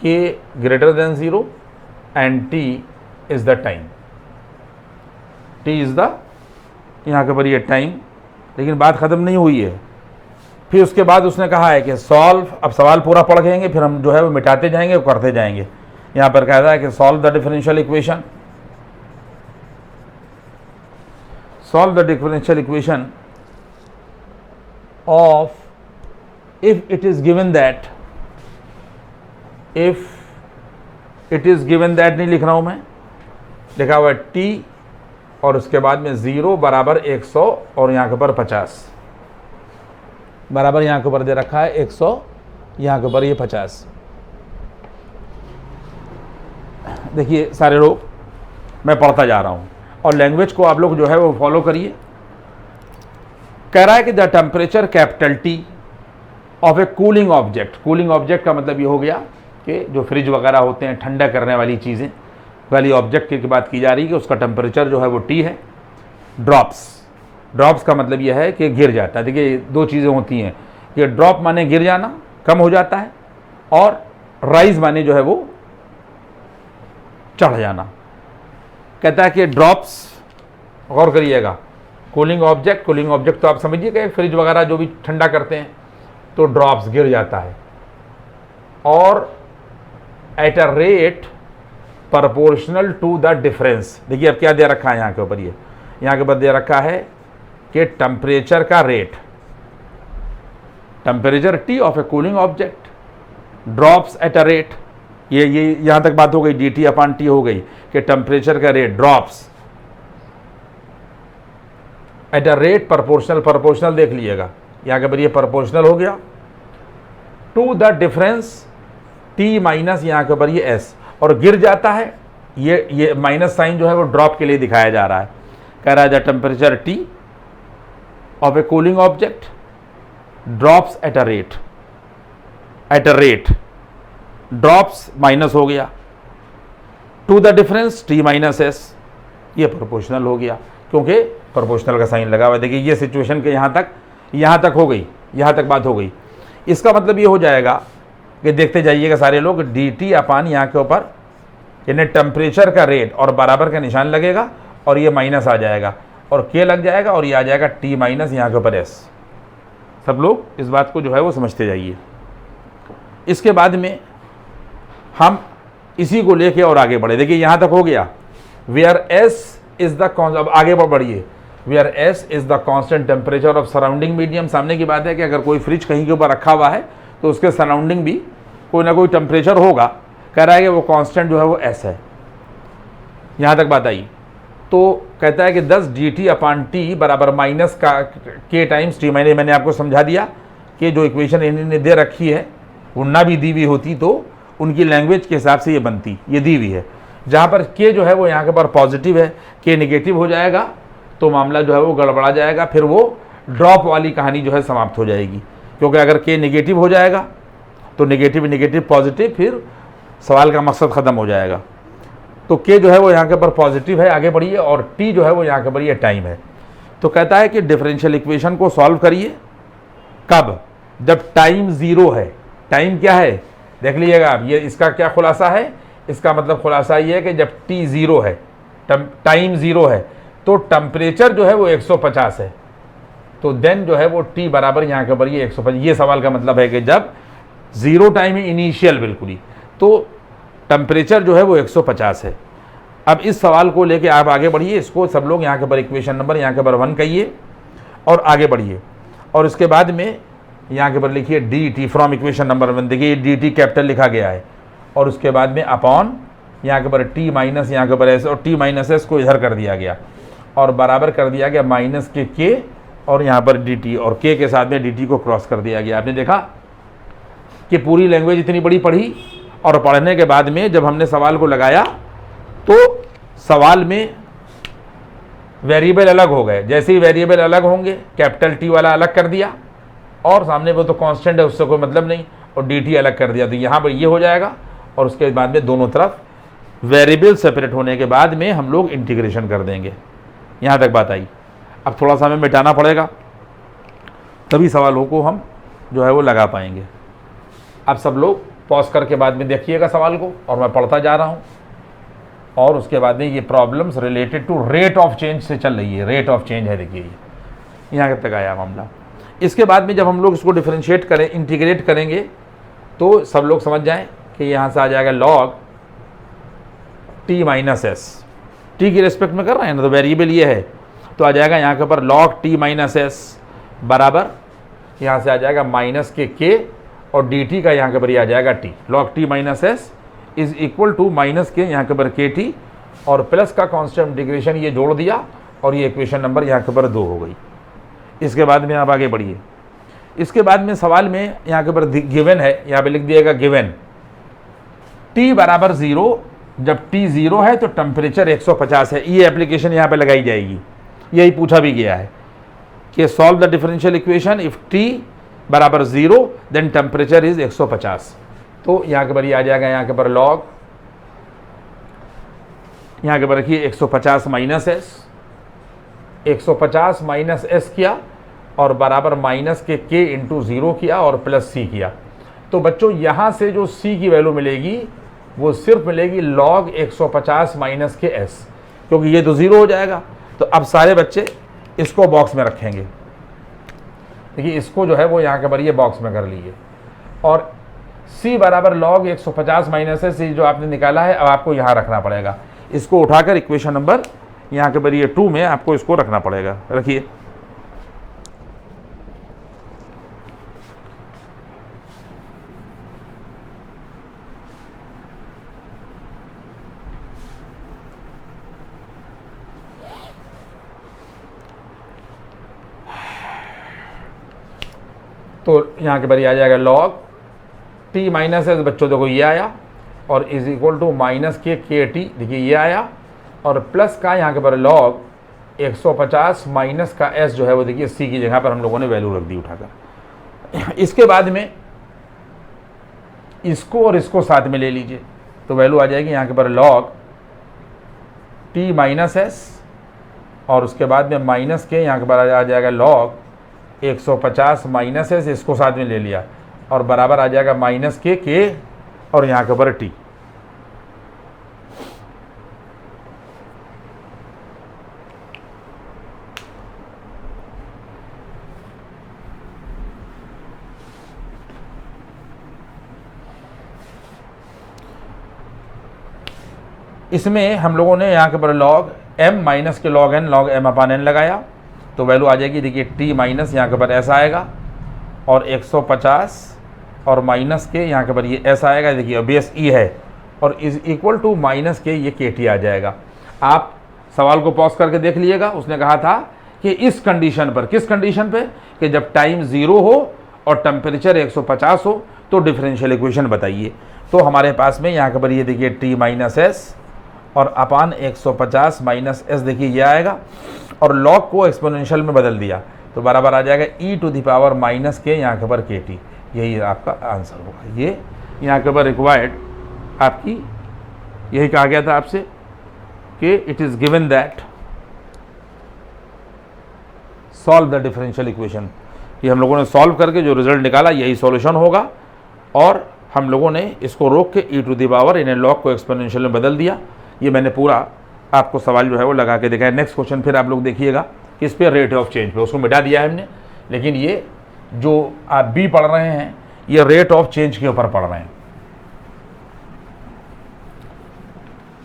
के greater than 0 and T is the time, T is the यहां के ऊपर ये टाइम। लेकिन बात खत्म नहीं हुई है, फिर उसके बाद उसने कहा है कि सॉल्व, अब सवाल पूरा पढ़ लेंगे फिर हम जो है वो मिटाते जाएंगे और करते जाएंगे। यहां पर कहता है कि solve the differential equation, solve the differential equation of, if it is given that, if it is given that नहीं लिख रहा हूं मैं, लिखा हुआ है t और उसके बाद में 0 बराबर 100 और यहाँ के ऊपर 50 बराबर, यहाँ के ऊपर दे रखा है 100, यहाँ के ऊपर ये 50। देखिए सारे लोग, मैं पढ़ता जा रहा हूँ और लैंग्वेज को आप लोग जो है वो फॉलो करिए। कह रहा है कि the temperature capital T of a cooling object, cooling object का मतलब ये हो गया कि जो फ्रिज वगैरह होते हैं, ठंडा करने वाली चीज़ें वाली ऑब्जेक्ट की बात की जा रही है कि उसका टेम्परेचर जो है वो टी है। ड्रॉप्स, ड्रॉप्स का मतलब यह है कि गिर जाता है। देखिए दो चीज़ें होती हैं, ये ड्रॉप माने गिर जाना, कम हो जाता है, और राइज माने जो है वो चढ़ जाना। कहता है कि ड्रॉप्स, गौर करिएगा, कूलिंग ऑब्जेक्ट, कूलिंग ऑब्जेक्ट तो आप समझिए कि फ्रिज वगैरह जो भी ठंडा करते हैं तो ड्रॉप्स गिर जाता है, और at a rate proportional to the difference. देखिए अब क्या दे रखा है यहाँ के ऊपर, ये यहाँ के ऊपर दे रखा है कि टेम्परेचर का rate, temperature T of a cooling object drops at a rate, ये यहाँ तक बात हो गई, डी टी अपॉन टी हो गई कि टेम्परेचर का rate drops at a rate proportional, proportional देख लीजिएगा यहाँ के ऊपर ये प्रोपोर्शनल हो गया to the difference T minus यहाँ के ऊपर ये एस, और गिर जाता है, ये माइनस साइन जो है वो ड्रॉप के लिए दिखाया जा रहा है। कह रहा है the temperature T of a cooling object drops at a rate, drops minus हो गया to the difference T minus S, ये प्रोपोर्शनल हो गया क्योंकि प्रोपोर्शनल का साइन लगा हुआ है। देखिए ये सिचुएशन के यहाँ तक हो गई, यहाँ तक बात हो गई। इसका मतलब ये हो जाएगा कि देखते जाइएगा सारे लोग, डी टी अपान यहाँ के ऊपर यानी टेम्परेचर का रेट और बराबर का निशान लगेगा और ये माइनस आ जाएगा और के लग जाएगा और ये आ जाएगा टी माइनस यहाँ के ऊपर एस। सब लोग इस बात को जो है वो समझते जाइए। इसके बाद में हम इसी को लेके और आगे बढ़े। देखिए यहाँ तक हो गया, वेयर एस इज द, अब आगे बढ़िए, where S is the constant temperature of surrounding medium. सामने की बात है कि अगर कोई फ्रिज कहीं के ऊपर रखा हुआ है तो उसके सराउंडिंग भी कोई ना कोई टेम्परेचर होगा। कह रहा है कि वो कांस्टेंट जो है वो एस है। यहाँ तक बात आई तो कहता है कि 10 डी टी अपान टी बराबर माइनस का के टाइम्स टी। मैंने आपको समझा दिया कि जो इक्वेशन इन्होंने दे रखी है वो ना भी दी हुई होती तो उनकी लैंग्वेज के हिसाब से ये बनती, ये दी हुई है। जहाँ पर के जो है वो यहाँ के पर पॉजिटिव है, के नेगेटिव हो जाएगा तो मामला जो है वो गड़बड़ा जाएगा, फिर वो ड्रॉप वाली कहानी जो है समाप्त हो जाएगी। क्योंकि अगर के नेगेटिव हो जाएगा तो नेगेटिव पॉजिटिव, फिर सवाल का मकसद ख़त्म हो जाएगा। तो के जो है वो यहाँ के ऊपर पॉजिटिव है, आगे बढ़िए, और टी जो है वो यहाँ के ऊपर ये टाइम है। तो कहता है कि डिफरेंशियल इक्वेशन को सॉल्व करिए। कब? जब टाइम ज़ीरो है। टाइम क्या है देख लीजिएगा आप, ये इसका क्या खुलासा है, इसका मतलब खुलासा ये है कि जब t 0 है, टाइम 0 है, तो टेम्परेचर जो है वो 150 है, तो देन जो है वो t बराबर यहाँ के ऊपर ये 150। ये सवाल का मतलब है कि जब 0 टाइम है इनिशियल बिल्कुल ही, तो टेम्परेचर जो है वो 150 है। अब इस सवाल को लेके आप आगे बढ़िए, इसको सब लोग यहाँ के ऊपर इक्वेशन नंबर यहाँ के ऊपर 1 कहिए और आगे बढ़िए, और इसके बाद में यहाँ के ऊपर लिखिए D T from equation number 1। देखिए डी टी कैपिटल लिखा गया है, और उसके बाद में अपॉन यहाँ के ऊपर टी माइनस यहाँ के ऊपर एस, और टी माइनस एस को इधर कर दिया गया और बराबर कर दिया गया माइनस के और यहाँ पर डी टी, और के साथ में डी टी को क्रॉस कर दिया गया। आपने देखा कि पूरी लैंग्वेज इतनी बड़ी पढ़ी, और पढ़ने के बाद में जब हमने सवाल को लगाया तो सवाल में वेरिएबल अलग हो गए। जैसे ही वेरिएबल अलग होंगे, कैपिटल टी वाला अलग कर दिया, और सामने वो तो कांस्टेंट है उससे कोई मतलब नहीं, और डी टी अलग कर दिया, तो यहाँ पर ये हो जाएगा। और उसके बाद में दोनों तरफ वेरिएबल सेपरेट होने के बाद में हम लोग इंटीग्रेशन कर देंगे। यहाँ तक बात आई। अब थोड़ा सा हमें मिटाना पड़ेगा, तभी सवालों को हम जो है वो लगा पाएंगे। अब सब लोग पॉज करके बाद में देखिएगा सवाल को, और मैं पढ़ता जा रहा हूँ, और उसके बाद में ये problems related to rate of change से चल रही है। रेट ऑफ चेंज है, देखिए यहाँ तक आया मामला। इसके बाद में जब हम लोग इसको डिफरेंशिएट करें, इंटीग्रेट करेंगे, तो सब लोग समझ जाएं कि यहाँ से आ जाएगा log t minus S. T की रेस्पेक्ट में कर रहे हैं ना, तो वेरिएबल ये है, तो आ जाएगा यहाँ के ऊपर log t माइनस एस बराबर यहाँ से आ जाएगा माइनस के और डी टी का यहाँ के ऊपर ये आ जाएगा t। log t minus S is equal to minus के यहाँ के ऊपर के टी और प्लस का कॉन्स्टेंट इंटीग्रेशन ये जोड़ दिया, और ये इक्वेशन नंबर यहाँ के ऊपर 2 हो गई। इसके बाद में आप आगे बढ़िए। इसके बाद में सवाल में यहाँ के ऊपर गिवन है, यहाँ पे लिख दिएगा गिवन t बराबर 0। जब t 0 है तो टेम्परेचर 150 है। ये एप्लीकेशन यहाँ पे लगाई जाएगी। यही पूछा भी गया है कि solve the differential equation if t बराबर 0 देन टेम्परेचर इज 150। तो यहाँ के ऊपर ये आ जाएगा, यहाँ के ऊपर log, यहाँ के ऊपर रखिए 150 माइनस एस, 150 माइनस एस किया और बराबर माइनस के इंटू 0 किया और प्लस सी किया। तो बच्चों यहाँ से जो सी की वैल्यू मिलेगी वो सिर्फ मिलेगी log 150 माइनस के एस, क्योंकि ये तो 0 हो जाएगा। तो अब सारे बच्चे इसको बॉक्स में रखेंगे। देखिए इसको जो है वो यहाँ के बारे बॉक्स में कर लीजिए, और c बराबर log 150 माइनस एस जो आपने निकाला है, अब आपको यहाँ रखना पड़ेगा। इसको उठाकर इक्वेशन नंबर यहाँ के बारे 2 में आपको इसको रखना पड़ेगा। रखिए तो यहाँ के बारे आ जाएगा log t माइनस एस, बच्चों देखो ये आया, और इज इक्वल टू माइनस के टी, देखिए ये आया, और प्लस का यहाँ के बारे log 150 माइनस का s जो है वो देखिए c की जगह पर हम लोगों ने वैल्यू रख दी उठाकर। इसके बाद में इसको और इसको साथ में ले लीजिए, तो वैल्यू आ जाएगी यहाँ के बारे log t माइनस एस, और उसके बाद में माइनस के यहाँ के बारे आ जाएगा log 150 माइनस एस, इसको साथ में ले लिया, और बराबर आ जाएगा माइनस के और यहाँ के ऊपर टी। इसमें हम लोगों ने यहाँ के ऊपर log m माइनस के log m अपान n लगाया, तो वैल्यू आ जाएगी देखिए t माइनस यहाँ के ऊपर ऐसा आएगा, और 150 और माइनस के यहाँ के ऊपर ये ऐसा आएगा, देखिए बेस e है, और इज इक्वल टू माइनस के ये के टी आ जाएगा। आप सवाल को पॉज करके देख लीजिएगा। उसने कहा था कि इस कंडीशन पर, किस कंडीशन पे, कि जब टाइम 0 हो और टेम्परेचर 150 हो तो डिफरेंशियल इक्वेशन बताइए। तो हमारे पास में यहाँ के ऊपर ये देखिए टी माइनस एस और अपान 150 माइनस एस, देखिए ये आएगा, और लॉग को एक्सपोनेंशियल में बदल दिया, तो बराबर आ जाएगा e to the power minus के यहाँ के ऊपर के टी। यही आपका आंसर होगा। ये यहाँ के ऊपर रिक्वायर्ड आपकी यही कहा गया था आपसे कि it is given that solve the differential equation. ये हम लोगों ने सॉल्व करके जो रिजल्ट निकाला यही सॉल्यूशन होगा, और हम लोगों ने इसको रोक के e टू द पावर इन्हें लॉग को एक्सपोनेंशियल में बदल दिया। ये मैंने पूरा आपको सवाल जो है वो लगा के दिखाया। नेक्स्ट क्वेश्चन फिर आप लोग देखिएगा, किस पे, रेट ऑफ चेंज पे। उसको मिटा दिया है हमने, लेकिन ये जो आप बी पढ़ रहे हैं ये रेट ऑफ चेंज के ऊपर पढ़ रहे हैं।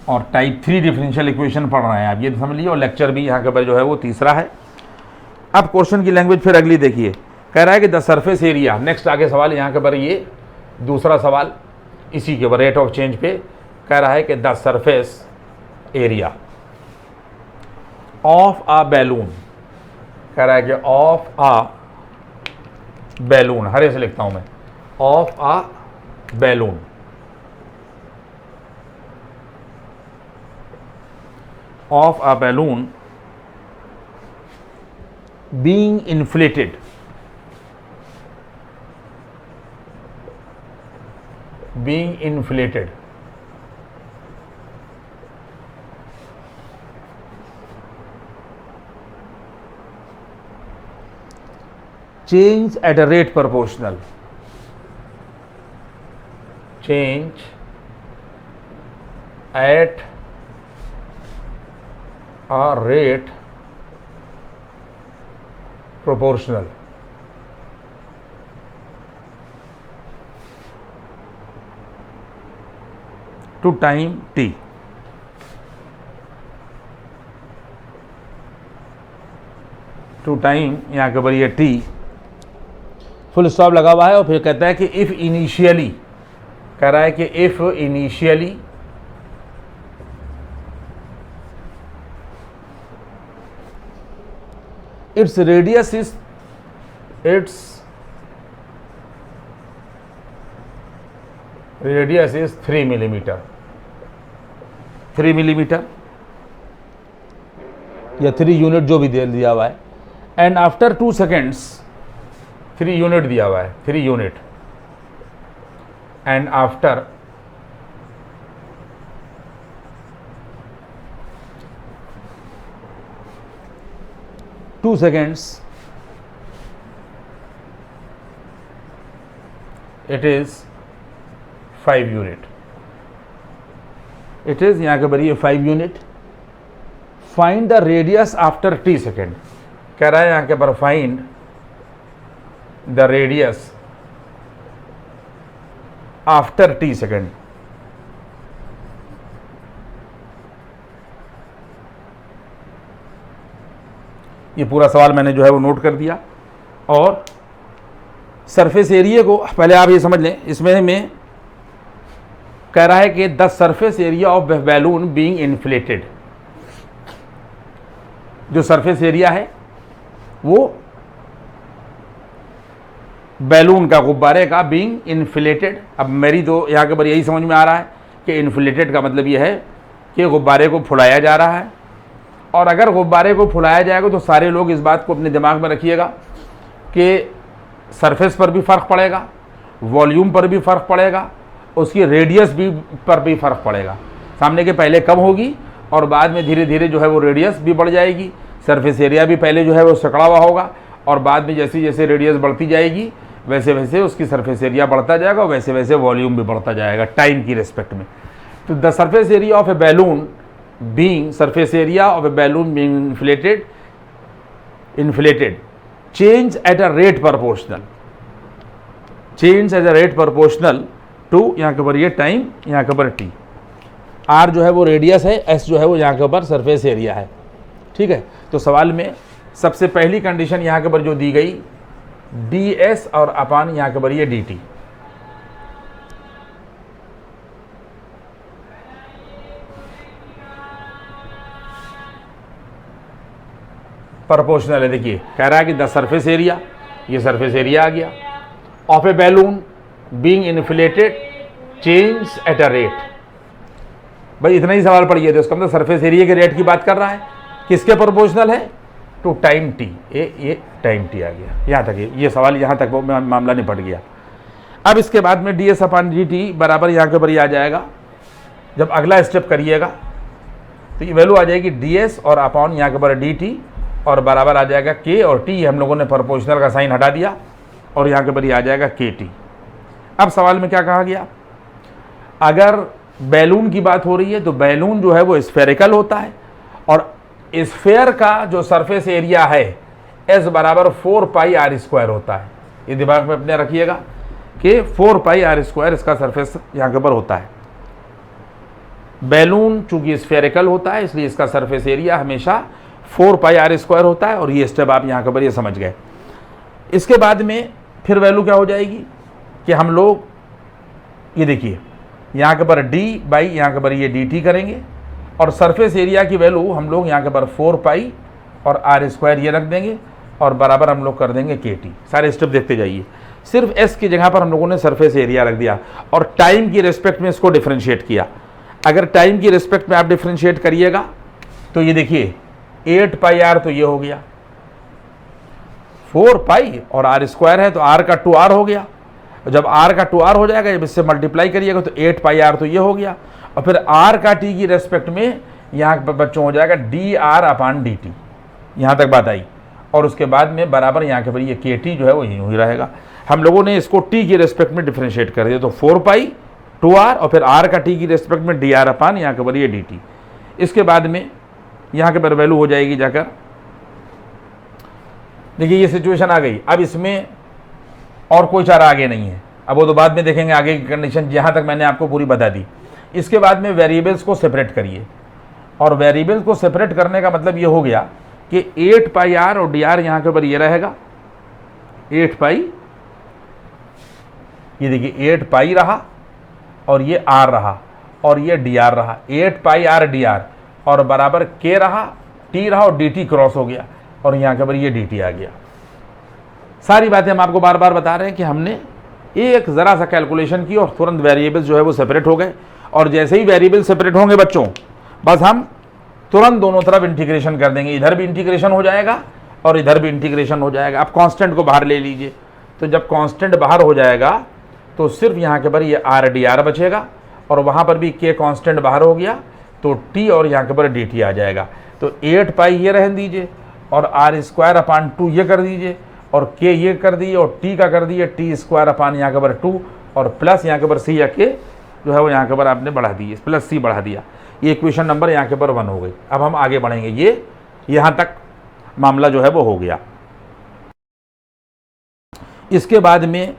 और टाइप 3 डिफरेंशियल इक्वेशन पढ़ रहे हैं आप, ये समझ लीजिए। और लेक्चर भी यहाँ के ऊपर जो है वो तीसरा है। अब क्वेश्चन की लैंग्वेज फिर अगली देखिए, कह रहा है कि द सरफेस एरिया, नेक्स्ट आगे सवाल यहाँ के ऊपर ये दूसरा सवाल इसी के ऊपर रेट ऑफ चेंज पे कह रहा है कि the surface area of a balloon, कह रहा है कि ऑफ अ बैलून, हरे से लिखता हूं मैं, of a balloon, of a balloon being inflated, being inflated, change at a rate proportional, change at a rate proportional to time t, to time यहाँ के ऊपर ये टी फुल स्टॉप लगा हुआ है। और फिर कहता है कि इफ इनिशियली, कह रहा है कि if initially its radius is 3 millimetre, 3 millimetre या 3 यूनिट जो भी दे दिया हुआ है। एंड आफ्टर 2 सेकेंड्स 3 यूनिट दिया हुआ है, 3 unit, and after 2 seconds it is 5 unit, it is यहाँ के बढ़िए 5 unit. Find the radius after T second, कह रहा है यहाँ के पर find the radius after T second. ये पूरा सवाल मैंने जो है वो नोट कर दिया। और सरफेस एरिया को पहले आप ये समझ लें, इसमें में कह रहा है कि the surface area of balloon being inflated, जो सरफेस एरिया है वो बैलून का, गुब्बारे का, बीइंग इन्फ्लेटेड। अब मेरी तो यहाँ के ऊपर यही समझ में आ रहा है कि इन्फ्लेटेड का मतलब ये है कि गुब्बारे को फुलाया जा रहा है। और अगर गुब्बारे को फुलाया जाएगा तो सारे लोग इस बात को अपने दिमाग में रखिएगा कि सरफेस पर भी फ़र्क पड़ेगा, वॉल्यूम पर भी फ़र्क पड़ेगा, उसकी रेडियस भी पर भी फ़र्क पड़ेगा। सामने के पहले कम होगी और बाद में धीरे धीरे जो है वो रेडियस भी बढ़ जाएगी। सरफेस एरिया भी पहले जो है वो सकड़ा हुआ होगा और बाद में जैसे जैसे रेडियस बढ़ती जाएगी वैसे वैसे उसकी सरफेस एरिया बढ़ता जाएगा और वैसे वैसे वॉल्यूम भी बढ़ता जाएगा टाइम की रिस्पेक्ट में। तो the surface area of A balloon being, surface area of a balloon being inflated change at a rate proportional, change at a rate proportional to, यहाँ के ऊपर ये टाइम, यहाँ के ऊपर टी, आर जो है वो रेडियस है, एस जो है वो यहाँ के ऊपर सरफेस एरिया है। ठीक है, तो सवाल में सबसे पहली कंडीशन यहाँ के ऊपर जो दी गई डी एस और अपान यहाँ के ऊपर ये डी टी, प्रोपोर्शनल है। देखिए कह रहा है कि द सरफेस एरिया, ये सरफेस एरिया आ गया, of A balloon being inflated change at a rate. भाई इतना ही सवाल पढ़िए, तो इसका मतलब सरफेस एरिया के रेट की बात कर रहा है, किसके प्रोपोर्शनल है, टू टाइम टी। ये टाइम टी आ गया, यहाँ तक ये सवाल, यहाँ तक वो मामला निपट गया। अब इसके बाद में डी एस अपान डी टी बराबर यहाँ के ऊपर ही आ जाएगा। जब अगला स्टेप करिएगा तो ये वैल्यू आ जाएगी डी एस और अपॉन यहाँ के ऊपर डी टी और बराबर आ जाएगा के और टी, हम लोगों ने प्रोपोर्शनल का साइन हटा दिया और यहाँ के ऊपर ही आ जाएगा के टी। अब सवाल में क्या कहा गया, अगर बैलून की बात हो रही है तो बैलून जो है वो स्फेरिकल होता है और स्फेयर का जो सरफेस एरिया है एस बराबर 4 पाई आर स्क्वायर होता है। ये दिमाग में अपने रखिएगा कि 4 पाई आर स्क्वायर इसका सरफेस यहाँ के ऊपर होता है। बैलून चूंकि स्फेरिकल होता है इसलिए इसका सरफेस एरिया हमेशा 4 पाई आर स्क्वायर होता है, और ये स्टेप आप यहाँ के ऊपर ये समझ गए। इसके बाद में फिर वैल्यू क्या हो जाएगी कि हम लोग ये देखिए यहाँ के ऊपर डी बाई यहाँ के ऊपर ये डी टी करेंगे, और सरफेस एरिया की वैल्यू हम लोग यहाँ के ऊपर 4 पाई और आर स्क्वायर ये रख देंगे, और बराबर हम लोग कर देंगे के टी। सारे स्टेप देखते जाइए। सिर्फ एस की जगह पर हम लोगों ने सरफेस एरिया रख दिया और टाइम की रिस्पेक्ट में इसको डिफ्रेंशिएट किया। अगर टाइम की रिस्पेक्ट में आप डिफ्रेंशिएट करिएगा तो ये देखिए 8 पाई आर तो ये हो गया, 4 पाई और आर स्क्वायर है तो आर का 2r हो गया। जब आर का 2r हो जाएगा, जब इससे मल्टीप्लाई करिएगा तो 8 पाई आर तो ये हो गया, और फिर आर का टी की रेस्पेक्ट में यहाँ पर बच्चों हो जाएगा D R upon D T. यहाँ तक बात आई, और उसके बाद में बराबर यहाँ के पर ये के टी जो है वो यूँ ही रहेगा। हम लोगों ने इसको टी की रेस्पेक्ट में डिफ्रेंशिएट कर दिया, तो 4 पाई 2r और फिर आर का टी की रेस्पेक्ट में डी आर अपान यहाँ के पर ये डी टी। इसके बाद में यहाँ के पर वैल्यू हो जाएगी जाकर, देखिए ये सिचुएशन आ गई। अब इसमें और कोई चारा आगे नहीं है, अब वो तो बाद में देखेंगे आगे की कंडीशन, यहाँ तक मैंने आपको पूरी बता दी। इसके बाद में वेरिएबल्स को सेपरेट करिए, और वेरिएबल्स को सेपरेट करने का मतलब ये हो गया कि 8 पाई आर और डी आर यहाँ के ऊपर ये रहेगा 8 पाई, ये देखिए 8 पाई रहा और ये आर रहा और ये डी आर रहा, 8 पाई आर डी आर, और बराबर के रहा, टी रहा और डी टी क्रॉस हो गया, और यहाँ के ऊपर ये डी टी आ गया। सारी बातें हम आपको बार बार बता रहे हैं कि हमने एक ज़रा सा कैलकुलेशन की और तुरंत वेरिएबल्स जो है वो सेपरेट हो गए, और जैसे ही वेरिएबल सेपरेट होंगे बच्चों बस हम तुरंत दोनों तरफ इंटीग्रेशन कर देंगे, इधर भी इंटीग्रेशन हो जाएगा और इधर भी इंटीग्रेशन हो जाएगा। अब कांस्टेंट को बाहर ले लीजिए, तो जब कांस्टेंट बाहर हो जाएगा तो सिर्फ यहाँ के पर ये आर डी आर बचेगा, और वहाँ पर भी के कांस्टेंट बाहर हो गया तो टी और यहाँ के पर डी टी आ जाएगा। तो 8 पाई ये रहने दीजिए और आर स्क्वायर अपान 2 ये कर दीजिए, और के ये कर दिए और टी का कर दिए टी स्क्वायर अपान यहाँ के ऊपर 2, और प्लस यहाँ के ऊपर सी या के जो है वो यहाँ के ऊपर आपने बढ़ा दिए, प्लस सी बढ़ा दिया। ये इक्वेशन नंबर यहाँ के ऊपर 1 हो गई। अब हम आगे बढ़ेंगे, ये यहाँ तक मामला जो है वो हो गया। इसके बाद में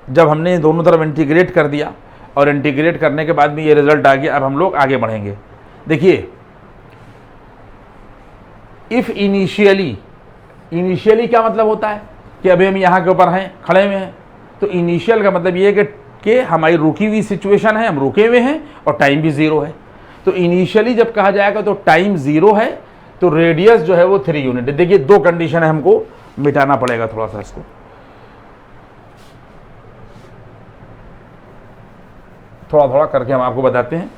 जब हमने दोनों तरफ इंटीग्रेट कर दिया और इंटीग्रेट करने के बाद में ये रिजल्ट आ गया, अब हम लोग आगे बढ़ेंगे। देखिए इफ इनिशियली क्या मतलब होता है कि अभी हम यहाँ के ऊपर हैं, खड़े हुए हैं, तो इनिशियल का मतलब ये है कि हमारी रुकी हुई सिचुएशन है, हम रुके हुए हैं और टाइम भी 0 है। तो इनिशियली जब कहा जाएगा तो टाइम 0 है, तो रेडियस जो है वो 3 यूनिट है। देखिए 2 कंडीशन है, हमको मिटाना पड़ेगा थोड़ा सा इसको। थोड़ा थोड़ा करके हम आपको बताते हैं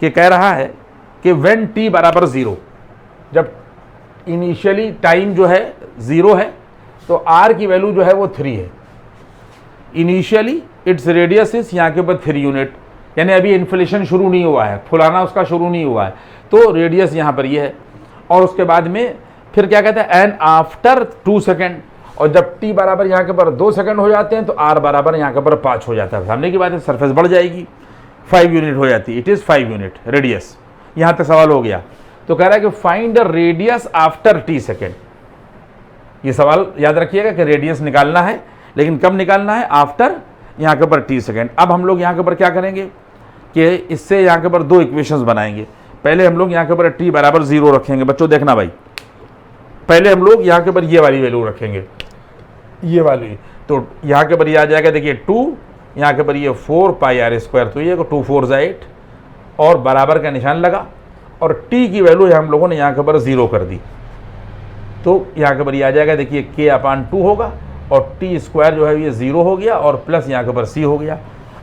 कि कह रहा है कि व्हेन t बराबर 0, जब इनिशियली टाइम जो है 0 है तो r की वैल्यू जो है वो 3 है। इनिशियली इट्स रेडियस इज यहाँ के ऊपर 3 यूनिट, यानी अभी इन्फ्लेशन शुरू नहीं हुआ है, फुलाना उसका शुरू नहीं हुआ है, तो रेडियस यहाँ पर ये है। और उसके बाद में फिर क्या कहता है, एंड आफ्टर 2 सेकेंड, और जब t बराबर यहाँ के ऊपर 2 सेकेंड हो जाते हैं तो r बराबर यहाँ के ऊपर 5 हो जाता है। सामने की बात है, सरफेस बढ़ जाएगी, 5 यूनिट हो जाती है, इट इज़ 5 यूनिट रेडियस। यहाँ तक सवाल हो गया। तो कह रहा है कि find the radius after t second. ये सवाल याद रखिएगा कि रेडियस निकालना है, लेकिन कब निकालना है, आफ्टर यहाँ के ऊपर t सेकेंड। अब हम लोग यहाँ के ऊपर क्या करेंगे कि इससे यहाँ के ऊपर 2 इक्वेशंस बनाएंगे। पहले हम लोग यहाँ के ऊपर t बराबर 0 रखेंगे। बच्चों देखना भाई, पहले हम लोग यहाँ के ऊपर ये वाली वैल्यू रखेंगे, ये वाली, तो यहाँ के ऊपर ये आ जाएगा, देखिए 2, यहाँ के ऊपर ये 4 पाई आर स्क्वायर, तो ये 2 4 8, और बराबर का निशान लगा, और t की वैल्यू हम लोगों ने यहाँ के ऊपर 0 कर दी, तो यहाँ के ऊपर ये आ जाएगा, देखिए k अपान 2 होगा, और t स्क्वायर जो है ये 0 हो गया, और प्लस यहाँ के ऊपर c हो गया।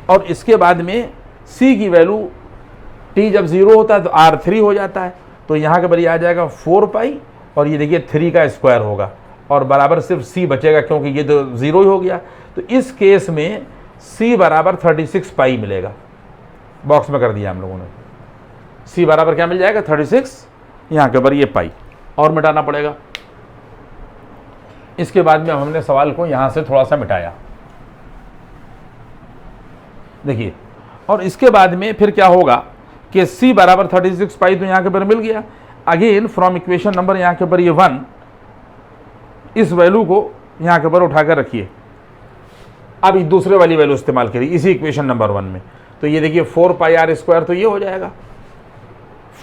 और इसके बाद में c की वैल्यू, t जब 0 होता है तो r 3 हो जाता है, तो यहाँ के ऊपर ये आ जाएगा 4 पाई, और ये देखिए 3 का स्क्वायर होगा, और बराबर सिर्फ c बचेगा क्योंकि ये तो 0 ही हो गया। तो इस केस में c बराबर 36 पाई मिलेगा। बॉक्स में कर दिया हम लोगों ने, c बराबर क्या मिल जाएगा, 36, यहाँ के ऊपर ये पाई, और मिटाना पड़ेगा। इसके बाद में हमने सवाल को यहाँ से थोड़ा सा मिटाया। देखिए, और इसके बाद में फिर क्या होगा कि c बराबर 36 पाई, तो यहाँ के ऊपर मिल गया। अगेन फ्रॉम इक्वेशन नंबर यहाँ के ऊपर ये 1, इस वैल्यू को यहाँ के ऊपर उठाकर रखिए। अब दूसरे वाली वैल्यू इस्तेमाल करिए इसी इक्वेशन नंबर 1 में। तो ये देखिए 4 पाई आर स्क्वायर, तो ये हो जाएगा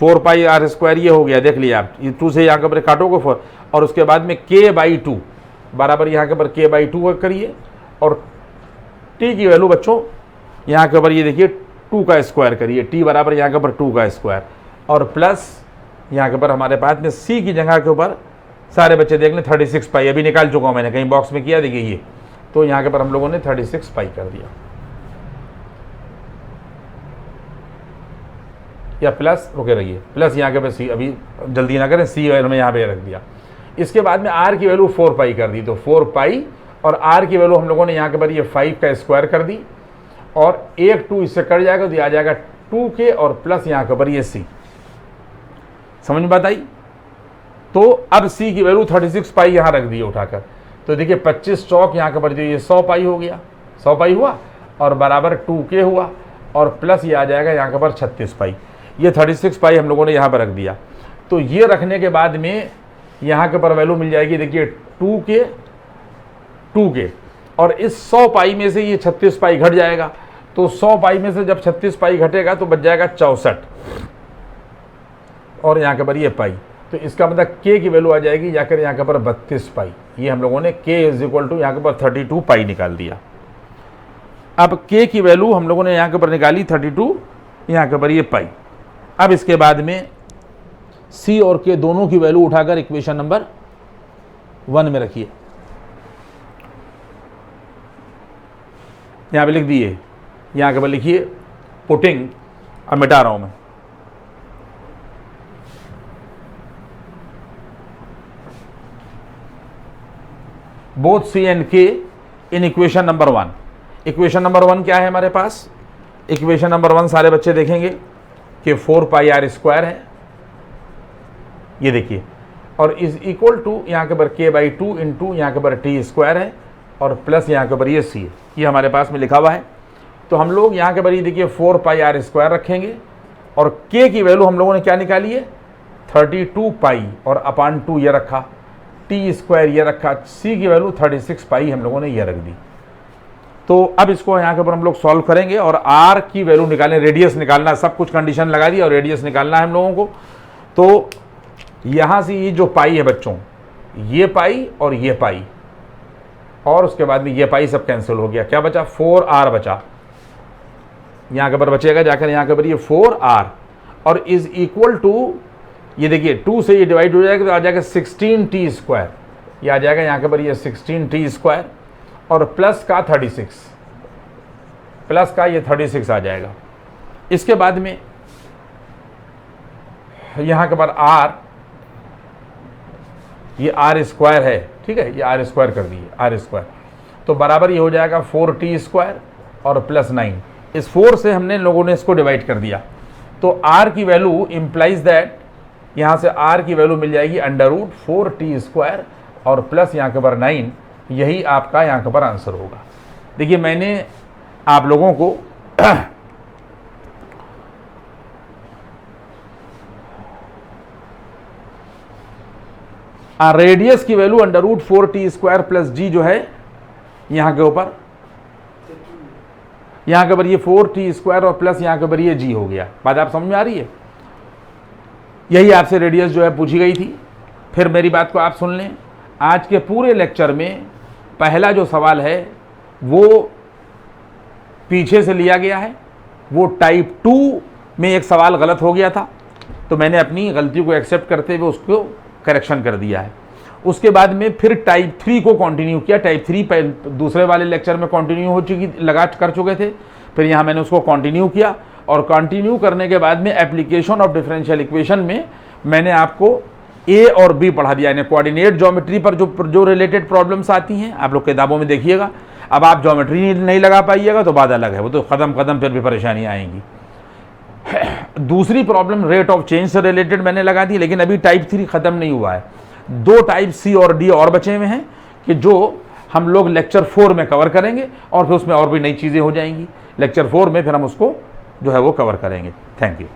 4 पाई आर स्क्वायर, ये हो गया। देख लिया आप, ये 2 से यहाँ के ऊपर काटोगे 4, और उसके बाद में k/2 बराबर यहाँ के ऊपर k/2 करिए, और t की वैल्यू बच्चों यहाँ के ऊपर ये देखिए 2 का स्क्वायर करिए, t बराबर यहाँ के ऊपर 2 का स्क्वायर, और प्लस यहाँ के ऊपर हमारे पास में c की जगह के ऊपर सारे बच्चे देख लें 36 पाई, अभी निकाल चुका हूँ मैंने, कहीं बॉक्स में किया देखिए ये, तो यहाँ के ऊपर हम लोगों ने 36 पाई कर दिया, या प्लस, रुके रहिए, प्लस यहाँ के ऊपर c, अभी जल्दी ना करें, c में यहाँ पे रख दिया। इसके बाद में r की वैल्यू 4 पाई कर दी, तो 4 पाई, और r की वैल्यू हम लोगों ने यहाँ के ऊपर ये 5 का स्क्वायर कर दी, और 1 2 इससे कट जाएगा तो ये आ जाएगा 2k, और प्लस यहाँ के ऊपर ये c। समझ में बात आई? तो अब c की वैल्यू 36 पाई यहाँ रख दी उठाकर, तो देखिए 25 चौक यहाँ के ऊपर जो ये 100 पाई हो गया, 100 पाई हुआ, और बराबर 2k हुआ, और प्लस ये आ जाएगा यहाँ के ऊपर 36 पाई। ये 36 पाई हम लोगों ने यहाँ पर रख दिया। तो ये रखने के बाद में यहाँ के ऊपर वैल्यू मिल जाएगी, देखिए 2k, और इस 100 पाई में से ये 36 पाई घट जाएगा, तो 100 पाई में से जब 36 पाई घटेगा तो बच जाएगा 64, और यहाँ के ऊपर ये पाई, तो इसका मतलब k की वैल्यू आ जाएगी जाकर यहाँ के ऊपर 32 पाई। ये हम लोगों ने k इक्वल टू यहाँ के ऊपर 32 पाई निकाल दिया। अब k की वैल्यू हम लोगों ने यहाँ के ऊपर निकाली 32, यहाँ के ऊपर ये पाई। अब इसके बाद में c और k दोनों की वैल्यू उठाकर इक्वेशन नंबर 1 में रखिए, यहाँ पे लिख दिए, यहाँ के ऊपर लिखिए पुटिंग, अब मिटा रहा हूं मैं, both c and k in equation number 1। Equation number 1 क्या है हमारे पास? इक्वेशन नंबर 1 सारे बच्चे देखेंगे कि 4 पाई आर स्क्वायर है, ये देखिए, और इज इक्वल टू यहाँ के ऊपर k/2 इंटू यहाँ के ऊपर t स्क्वायर है, और प्लस यहाँ के ऊपर ये c है, ये हमारे पास में लिखा हुआ है। तो हम लोग यहाँ के ऊपर ये देखिए 4 पाई आर स्क्वायर रखेंगे, और k की वैल्यू हम लोगों ने क्या निकाली है 32 पाई, और अपान 2 ये रखा, t स्क्वायर ये रखा, c की वैल्यू 36 पाई हम लोगों ने ये रख दी। तो अब इसको यहाँ के ऊपर हम लोग सॉल्व करेंगे, और r की वैल्यू निकालें, रेडियस निकालना, सब कुछ कंडीशन लगा दी और रेडियस निकालना है हम लोगों को। तो यहाँ से ये जो पाई है बच्चों, ये पाई और ये पाई, और उसके बाद में ये पाई सब कैंसिल हो गया, क्या बचा 4r बचा, यहाँ के ऊपर बचेगा जाकर यहाँ के ऊपर ये 4r, और इज इक्वल टू ये देखिए 2 से ये डिवाइड हो जाएगा तो आ जाएगा 16t स्क्वायर, ये आ जाएगा यहाँ के ऊपर ये 16t स्क्वायर, और प्लस का 36, प्लस का ये 36 आ जाएगा। इसके बाद में यहाँ के ऊपर r, ये r स्क्वायर है, ठीक है, ये r स्क्वायर कर दिए, r स्क्वायर, तो बराबर ये हो जाएगा 4t स्क्वायर और प्लस 9। इस 4 से हमने लोगों ने इसको डिवाइड कर दिया, तो r की वैल्यू इम्प्लाइज दैट यहाँ से r की वैल्यू मिल जाएगी √4t स्क्वायर और प्लस यहाँ के ऊपर 9, यही आपका यहाँ के ऊपर आंसर होगा। देखिए मैंने आप लोगों को रेडियस की value √4t square plus g जो है यहाँ के ऊपर ये 4t स्क्वायर और प्लस यहाँ के ऊपर ये g हो गया। बात आप समझ में आ रही है? यही आपसे रेडियस जो है पूछी गई थी। फिर मेरी बात को आप सुन लें, आज के पूरे लेक्चर में पहला जो सवाल है वो पीछे से लिया गया है, वो टाइप 2 में एक सवाल गलत हो गया था, तो मैंने अपनी गलती को एक्सेप्ट करते हुए उसको करेक्शन कर दिया है। उसके बाद में फिर टाइप 3 को कंटिन्यू किया। टाइप 3 दूसरे वाले लेक्चर में कंटिन्यू हो चुकी कर चुके थे, फिर यहाँ मैंने उसको कंटिन्यू किया, और कंटिन्यू करने के बाद में एप्लीकेशन ऑफ डिफरेंशियल इक्वेशन में मैंने आपको ए और बी पढ़ा दिया, यानी कोऑर्डिनेट ज्योमेट्री पर जो रिलेटेड प्रॉब्लम्स आती हैं आप लोग किताबों में देखिएगा। अब आप ज्योमेट्री नहीं लगा पाइएगा तो बात अलग है, वो तो कदम कदम पर भी परेशानियाँ आएंगी। दूसरी प्रॉब्लम रेट ऑफ चेंज से रिलेटेड मैंने लगा दी, लेकिन अभी टाइप 3 ख़त्म नहीं हुआ है। 2 टाइप सी और डी और बचे हुए हैं कि जो हम लोग लेक्चर 4 में कवर करेंगे, और फिर उसमें और भी नई चीज़ें हो जाएंगी। लेक्चर 4 में फिर हम उसको जो है वो कवर करेंगे। Thank you.